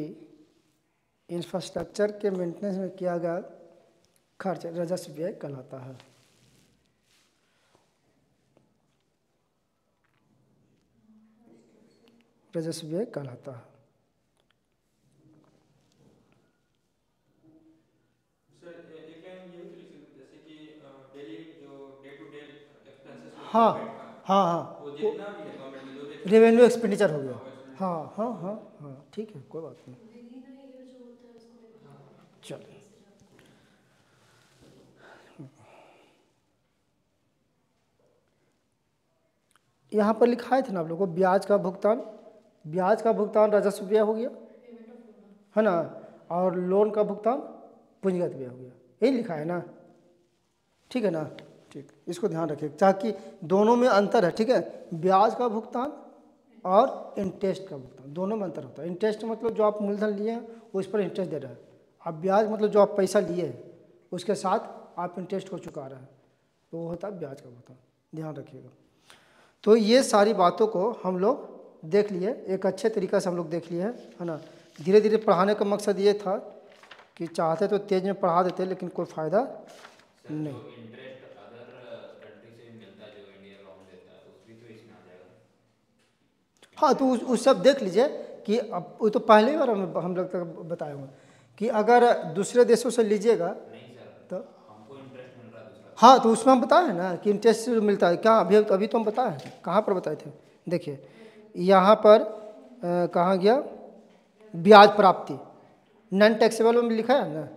इंफ्रास्ट्रक्चर के मेंटेनेंस में किया गया खर्च राजस्व व्यय कहलाता है। राजस्व व्यय कहलाता है। हाँ हाँ हाँ, वो जितना भी है गवर्नमेंट में जो भी रेवेन्यू एक्सपेंडिचर हो गया, हाँ हाँ हाँ हाँ, ठीक है, कोई बात नहीं। चलिए, यहाँ पर लिखा थे ना आप लोगों को, ब्याज का भुगतान राजस्व व्यय हो गया, है ना, और लोन का भुगतान पूंजीगत व्यय हो गया, यही लिखा है ना, ठीक है ना। ठीक, इसको ध्यान रखिए ताकि दोनों में अंतर है, ठीक है। ब्याज का भुगतान और इंटरेस्ट का भुगतान दोनों में अंतर होता है। इंटरेस्ट मतलब जो आप मूलधन लिए हैं उस पर इंटरेस्ट दे रहा है, अब ब्याज मतलब जो आप पैसा लिए हैं उसके साथ आप इंटरेस्ट को चुका रहे हैं, तो वो होता है ब्याज का भुगतान, ध्यान रखिएगा। तो ये सारी बातों को हम लोग देख लिए, एक अच्छे तरीक़ा से हम लोग देख लिए है ना। धीरे धीरे पढ़ाने का मकसद ये था कि चाहते तो तेज़ में पढ़ा देते, लेकिन कोई फ़ायदा नहीं। इंटरेस्ट अदर कंट्री से मिलता है, जो इंडिया लॉन देता है, उस भी तो इसमें आ जाएगा। हाँ, तो उस सब देख लीजिए कि अब वो तो पहले ही बार हम लोग तक बताए हुए कि अगर दूसरे देशों से लीजिएगा नहीं सर, तो हमको इंटरेस्ट मिल रहा है दूसरा हाँ, तो उसमें हम बताए हैं ना कि इंटरेस्ट मिलता है क्या, अभी अभी तो हम बताए हैं, कहाँ पर बताए थे, देखिए यहाँ पर कहाँ गया, ब्याज प्राप्ति, नॉन टैक्सेबल में लिखा है ना,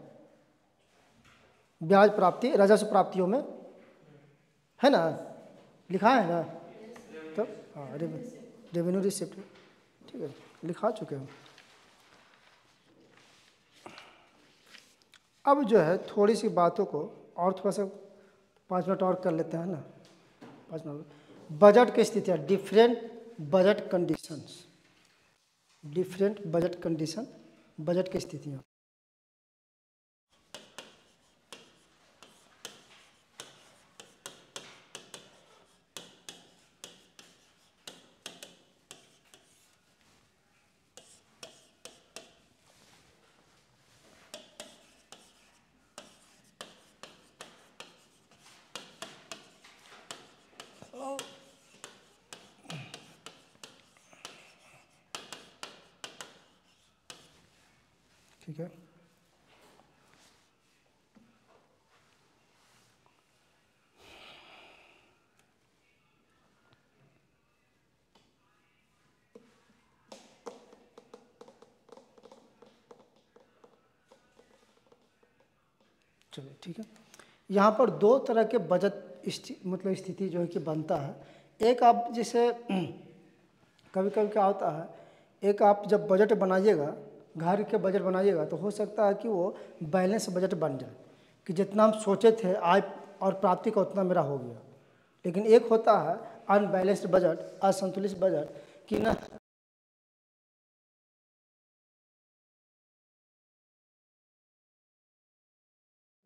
ब्याज प्राप्ति राजस्व प्राप्तियों में है ना, लिखा है ना, तो हाँ रेवेन्यू रिसिप्ट, ठीक है, लिखा चुके हैं। अब जो है थोड़ी सी बातों को और थोड़ा सा 5 मिनट और कर लेते हैं ना, 5 मिनट। बजट की स्थितियाँ, different budget conditions, different budget condition, budget की स्थितियाँ। ठीक है, चलिए ठीक है। यहाँ पर 2 तरह के बजट मतलब स्थिति जो है कि बनता है। एक आप जैसे कभी कभी क्या होता है, एक आप जब बजट बनाइएगा, घर के बजट बनाइएगा, तो हो सकता है कि वो बैलेंस बजट बन जाए कि जितना हम सोचे थे आय और प्राप्ति का उतना मेरा हो गया। लेकिन एक होता है अनबैलेंस्ड बजट, असंतुलित बजट, कि ना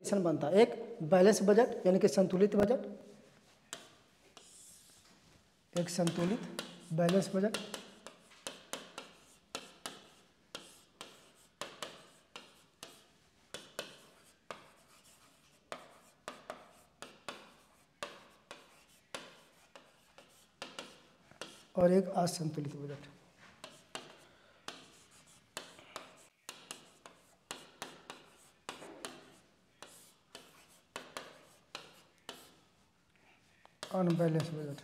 बनता है। एक बैलेंस बजट यानी कि संतुलित बजट, एक संतुलित बैलेंस बजट, और एक असंतुलित बजट। अनबैलेंस बजट,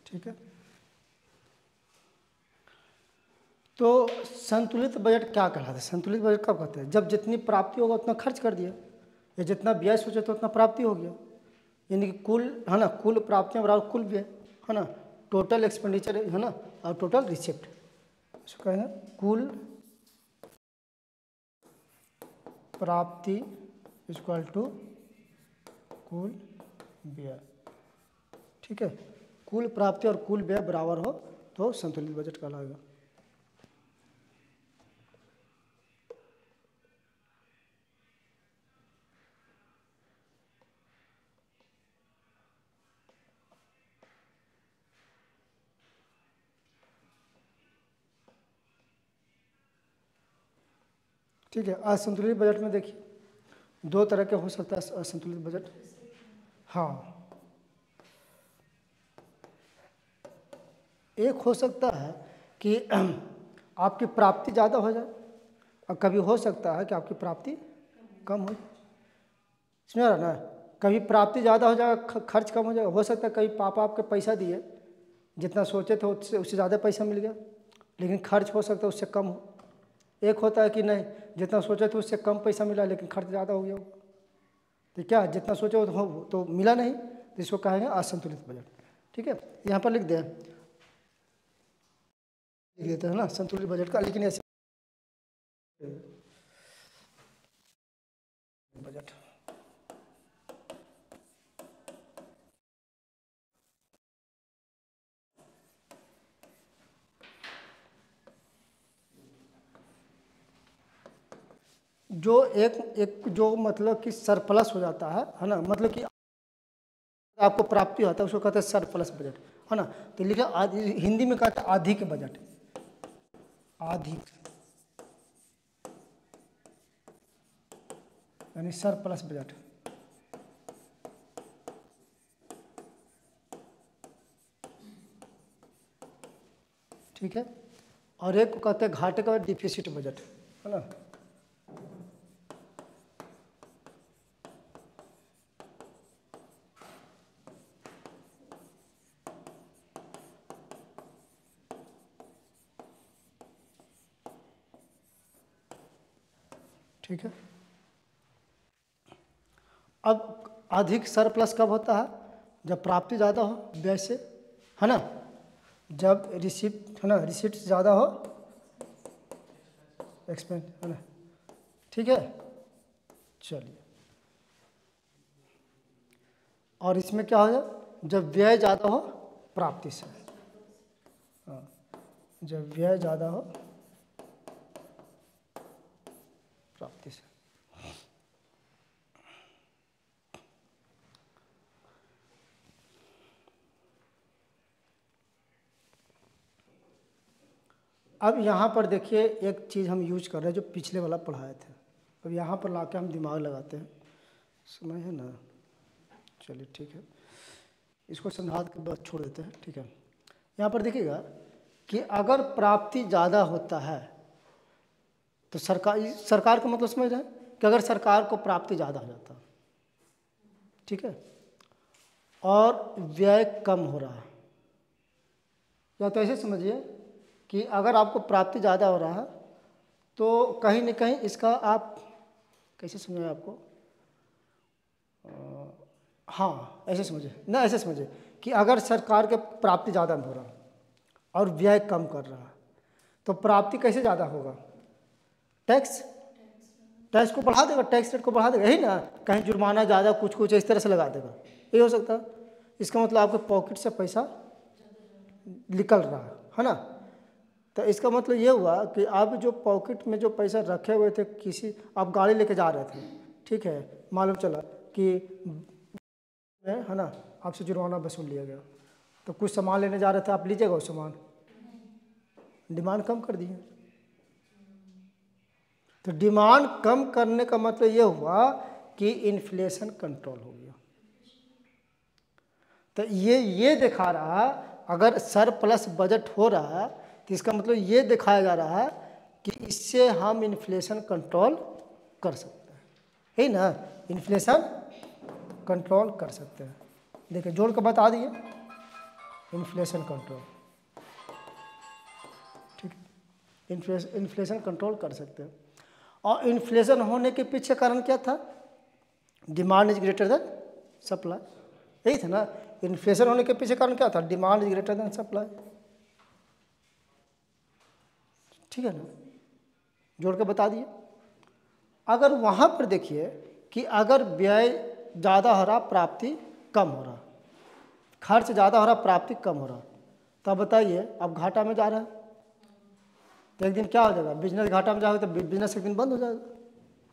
ठीक है। तो संतुलित बजट क्या कहलाता है, संतुलित बजट कब कहते हैं, जब जितनी प्राप्ति होगा उतना खर्च कर दिया, या जितना व्यय सोचे तो उतना प्राप्ति हो गया, यानी कि कुल है ना, कुल प्राप्तियाँ बराबर कुल व्यय है ना, टोटल एक्सपेंडिचर है ना, और टोटल रिसिप्ट, इसको कहेंगे कुल प्राप्ति इक्वल टू कुल व्यय, ठीक है। कुल प्राप्ति और कुल व्यय बराबर हो तो संतुलित बजट कहलाएगा। ठीक है। असंतुलित बजट में देखिए 2 तरह के हो सकता है असंतुलित बजट। हाँ, एक हो सकता है कि आपकी प्राप्ति ज़्यादा हो जाए, और कभी हो सकता है कि आपकी प्राप्ति कम हो जाए, समझ रहा ना, कभी प्राप्ति ज़्यादा हो जाएगा, खर्च कम हो जाएगा। हो सकता है कभी पापा आपके पैसा दिए, जितना सोचे थे उससे ज़्यादा पैसा मिल गया, लेकिन खर्च हो सकता है उससे कम हो। एक होता है कि नहीं, जितना सोचे थे उससे कम पैसा मिला लेकिन खर्च ज़्यादा हो गया, तो क्या जितना सोचे हो तो मिला नहीं, तो इसको कहेंगे असंतुलित बजट, ठीक है। यहाँ पर लिख देते हैं ना संतुलित बजट का, लेकिन ऐसे बजट जो एक जो मतलब कि सरप्लस हो जाता है ना, मतलब कि आपको प्राप्ति होता है उसको कहते हैं सरप्लस बजट, है ना। तो लिखा हिंदी में कहते हैं अधिक बजट, अधिक यानी सरप्लस बजट। ठीक है, और एक को कहते हैं घाटे का डिफिसिट बजट, है ना। ठीक है, अब अधिक सरप्लस कब होता है? जब प्राप्ति ज़्यादा हो व्यय से, है ना। जब रिसिप्ट, है ना, रिसिप्ट ज़्यादा हो एक्सपेंस, है ना। ठीक है, चलिए, और इसमें क्या हो जाए? जब व्यय ज़्यादा हो प्राप्ति से, हाँ, जब व्यय ज़्यादा हो प्राप्ति से। अब यहाँ पर देखिए एक चीज़ हम यूज कर रहे हैं जो पिछले वाला पढ़ाए थे, अब यहाँ पर लाके हम दिमाग लगाते हैं, समझ है ना। चलिए ठीक है, इसको समझा के बस छोड़ देते हैं। ठीक है, यहाँ पर देखिएगा कि अगर प्राप्ति ज़्यादा होता है तो सरकार का मतलब समझ रहे हैं कि अगर सरकार को प्राप्ति ज़्यादा हो जाता, ठीक है, और व्यय कम हो रहा है, या तो ऐसे समझिए कि अगर आपको प्राप्ति ज़्यादा हो रहा है तो कहीं न कहीं इसका आप कैसे समझें आपको, हाँ ऐसे समझिए ना, ऐसे समझिए कि अगर सरकार के प्राप्ति ज़्यादा हो रहा है और व्यय कम कर रहा है तो प्राप्ति कैसे ज़्यादा होगा? टैक्स को बढ़ा देगा, टैक्स रेट को बढ़ा देगा, यही ना। कहीं जुर्माना ज़्यादा कुछ इस तरह से लगा देगा, ये हो सकता है। इसका मतलब आपके पॉकेट से पैसा निकल रहा है ना। तो इसका मतलब ये हुआ कि आप जो पॉकेट में जो पैसा रखे हुए थे, किसी आप गाड़ी लेके जा रहे थे, ठीक है, मालूम चला कि है ना आपसे जुर्माना वसूल लिया गया, तो कुछ सामान लेने जा रहे थे, आप लीजिएगा वो सामान, डिमांड कम कर दिए। तो डिमांड कम करने का मतलब ये हुआ कि इन्फ्लेशन कंट्रोल हो गया। तो ये दिखा रहा है अगर सरप्लस बजट हो रहा है तो इसका मतलब ये दिखाया जा रहा है कि इससे हम इन्फ्लेशन कंट्रोल कर सकते हैं, है ना, इन्फ्लेशन कंट्रोल कर सकते हैं। देखिए जोड़ कर बता दिए, इन्फ्लेशन कंट्रोल, ठीक, इन्फ्लेशन कंट्रोल कर सकते हैं। और इन्फ्लेशन होने के पीछे कारण क्या था? Demand is greater than supply, यही था ना। इन्फ्लेशन होने के पीछे कारण क्या था? Demand is greater than supply, ठीक है ना, जोड़ के बता दिए। अगर वहाँ पर देखिए कि अगर व्यय ज़्यादा हो रहा, प्राप्ति कम हो रहा, खर्च ज़्यादा हो रहा, प्राप्ति कम हो रहा, तो अब बताइए अब घाटा में जा रहा है तो एक दिन क्या हो जाएगा? बिजनेस घाटा में जाएगा तो बिजनेस एक दिन बंद हो जाएगा,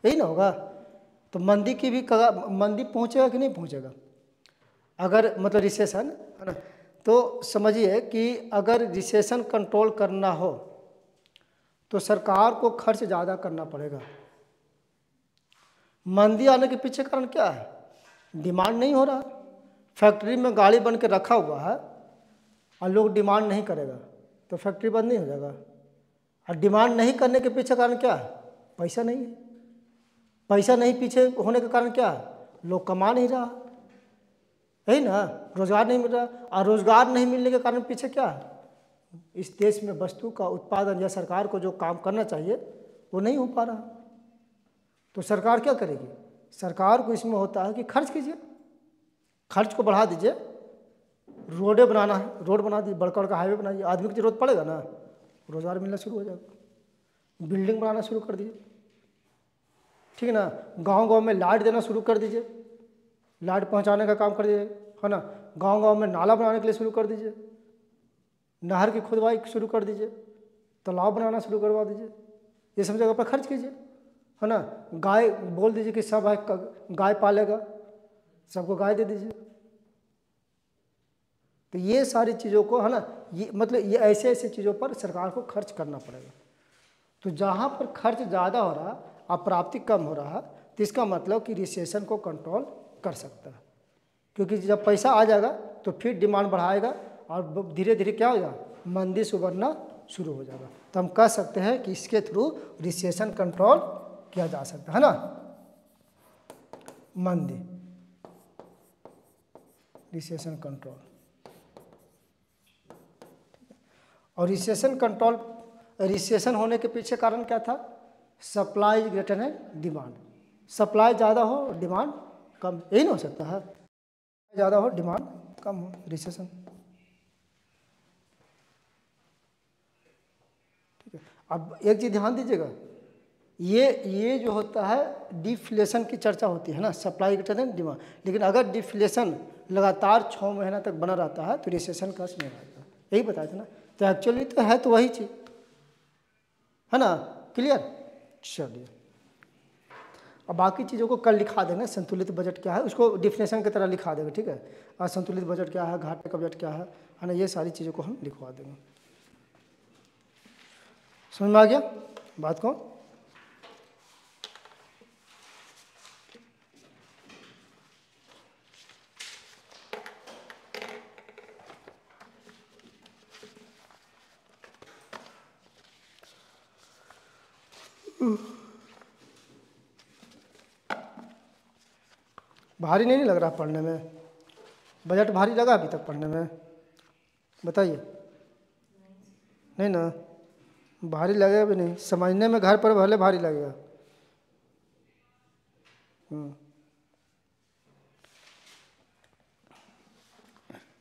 यही ना होगा। तो मंदी की भी मंदी पहुँचेगा कि नहीं पहुँचेगा? अगर मतलब रिसेशन है ना, तो समझिए कि अगर रिसेशन कंट्रोल करना हो तो सरकार को खर्च ज़्यादा करना पड़ेगा। मंदी आने के पीछे कारण क्या है? डिमांड नहीं हो रहा, फैक्ट्री में गाड़ी बन के रखा हुआ है और लोग डिमांड नहीं करेगा तो फैक्ट्री बंद नहीं हो जाएगा। और डिमांड नहीं करने के पीछे कारण क्या है? पैसा नहीं है। पैसा नहीं पीछे होने के कारण क्या है? लोग कमा नहीं रहा, यही ना, रोज़गार नहीं मिल रहा। और रोज़गार नहीं मिलने के कारण पीछे क्या है? इस देश में वस्तु का उत्पादन या सरकार को जो काम करना चाहिए वो नहीं हो पा रहा। तो सरकार क्या करेगी? सरकार को इसमें होता है कि खर्च कीजिए, खर्च को बढ़ा दीजिए। रोडें बनाना है, रोड बना दीजिए, बड़का बड़का हाईवे बनाइए, आदमी की जरूरत पड़ेगा ना, रोज़गार मिलना शुरू हो जाएगा। बिल्डिंग बनाना शुरू कर दीजिए, ठीक है ना। गांव में लाइट देना शुरू कर दीजिए, लाइट पहुंचाने का काम कर दीजिए, है ना। गांव में नाला बनाने के लिए शुरू कर दीजिए, नहर की खुदवाई शुरू कर दीजिए, तालाब बनाना शुरू करवा दीजिए। ये सब जगह पर खर्च कीजिए, है ना। गाय बोल दीजिए कि सब गाय पालेगा, सबको गाय दे दीजिए। तो ये सारी चीज़ों को, है ना, ये मतलब ये ऐसे ऐसे चीज़ों पर सरकार को खर्च करना पड़ेगा। तो जहाँ पर खर्च ज़्यादा हो रहा और प्राप्ति कम हो रहा तो इसका मतलब कि रिसेशन को कंट्रोल कर सकता है, क्योंकि जब पैसा आ जाएगा तो फिर डिमांड बढ़ाएगा और धीरे धीरे क्या होगा? मंदी से उबरना शुरू हो जाएगा। तो हम कह सकते हैं कि इसके थ्रू रिसेशन कंट्रोल किया जा सकता है ना। मंदी, रिसेशन कंट्रोल। और रिसेशन कंट्रोल, रिसेशन होने के पीछे कारण क्या था? Supply is greater than demand. Supply ज़्यादा हो डिमांड कम, यही ना हो सकता है, ज़्यादा हो डिमांड कम हो, रिसेशन। ठीक है, अब एक चीज़ ध्यान दीजिएगा, ये जो होता है डिफ्लेशन की चर्चा होती है ना, सप्लाई ग्रेटर देन डिमांड। लेकिन अगर डिफ्लेशन लगातार 6 महीना तक बना रहता है तो रिसेशन का नहीं रहता, यही बताया था ना। तो एक्चुअली तो है तो वही चीज़ है ना। क्लियर? चलिए, अब बाकी चीज़ों को कल लिखा देंगे। संतुलित बजट क्या है उसको डिफिनेशन की तरह लिखा देंगे, ठीक है। और संतुलित बजट क्या है, घाटे का बजट क्या है ना, ये सारी चीज़ों को हम लिखवा देंगे। समझ में आ गया बात को? भारी नहीं लग रहा पढ़ने में? बजट भारी लगा अभी तक पढ़ने में? बताइए। नहीं ना, भारी लगेगा भी नहीं, समझने में घर पर भले भारी लगेगा।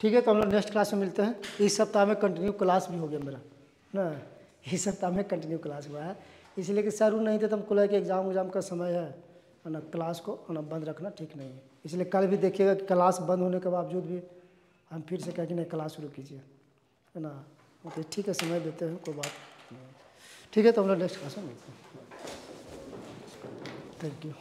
ठीक है, तो हम लोग नेक्स्ट क्लास में मिलते हैं। इस सप्ताह में कंटिन्यू क्लास भी हो गया मेरा ना, इस सप्ताह में कंटिन्यू क्लास हुआ है, इसलिए कि सर नहीं थे तो हमको लगा कि एग्ज़ाम का समय है ना, क्लास को ना बंद रखना ठीक नहीं है। इसलिए कल भी देखिएगा कि क्लास बंद होने के बावजूद भी हम फिर से कहें कि नहीं क्लास शुरू कीजिए, है ना। तो ठीक है, समय देते हैं, कोई बात नहीं। ठीक है, तो हम लोग नेक्स्ट क्लास में मिलते हैं। Thank you.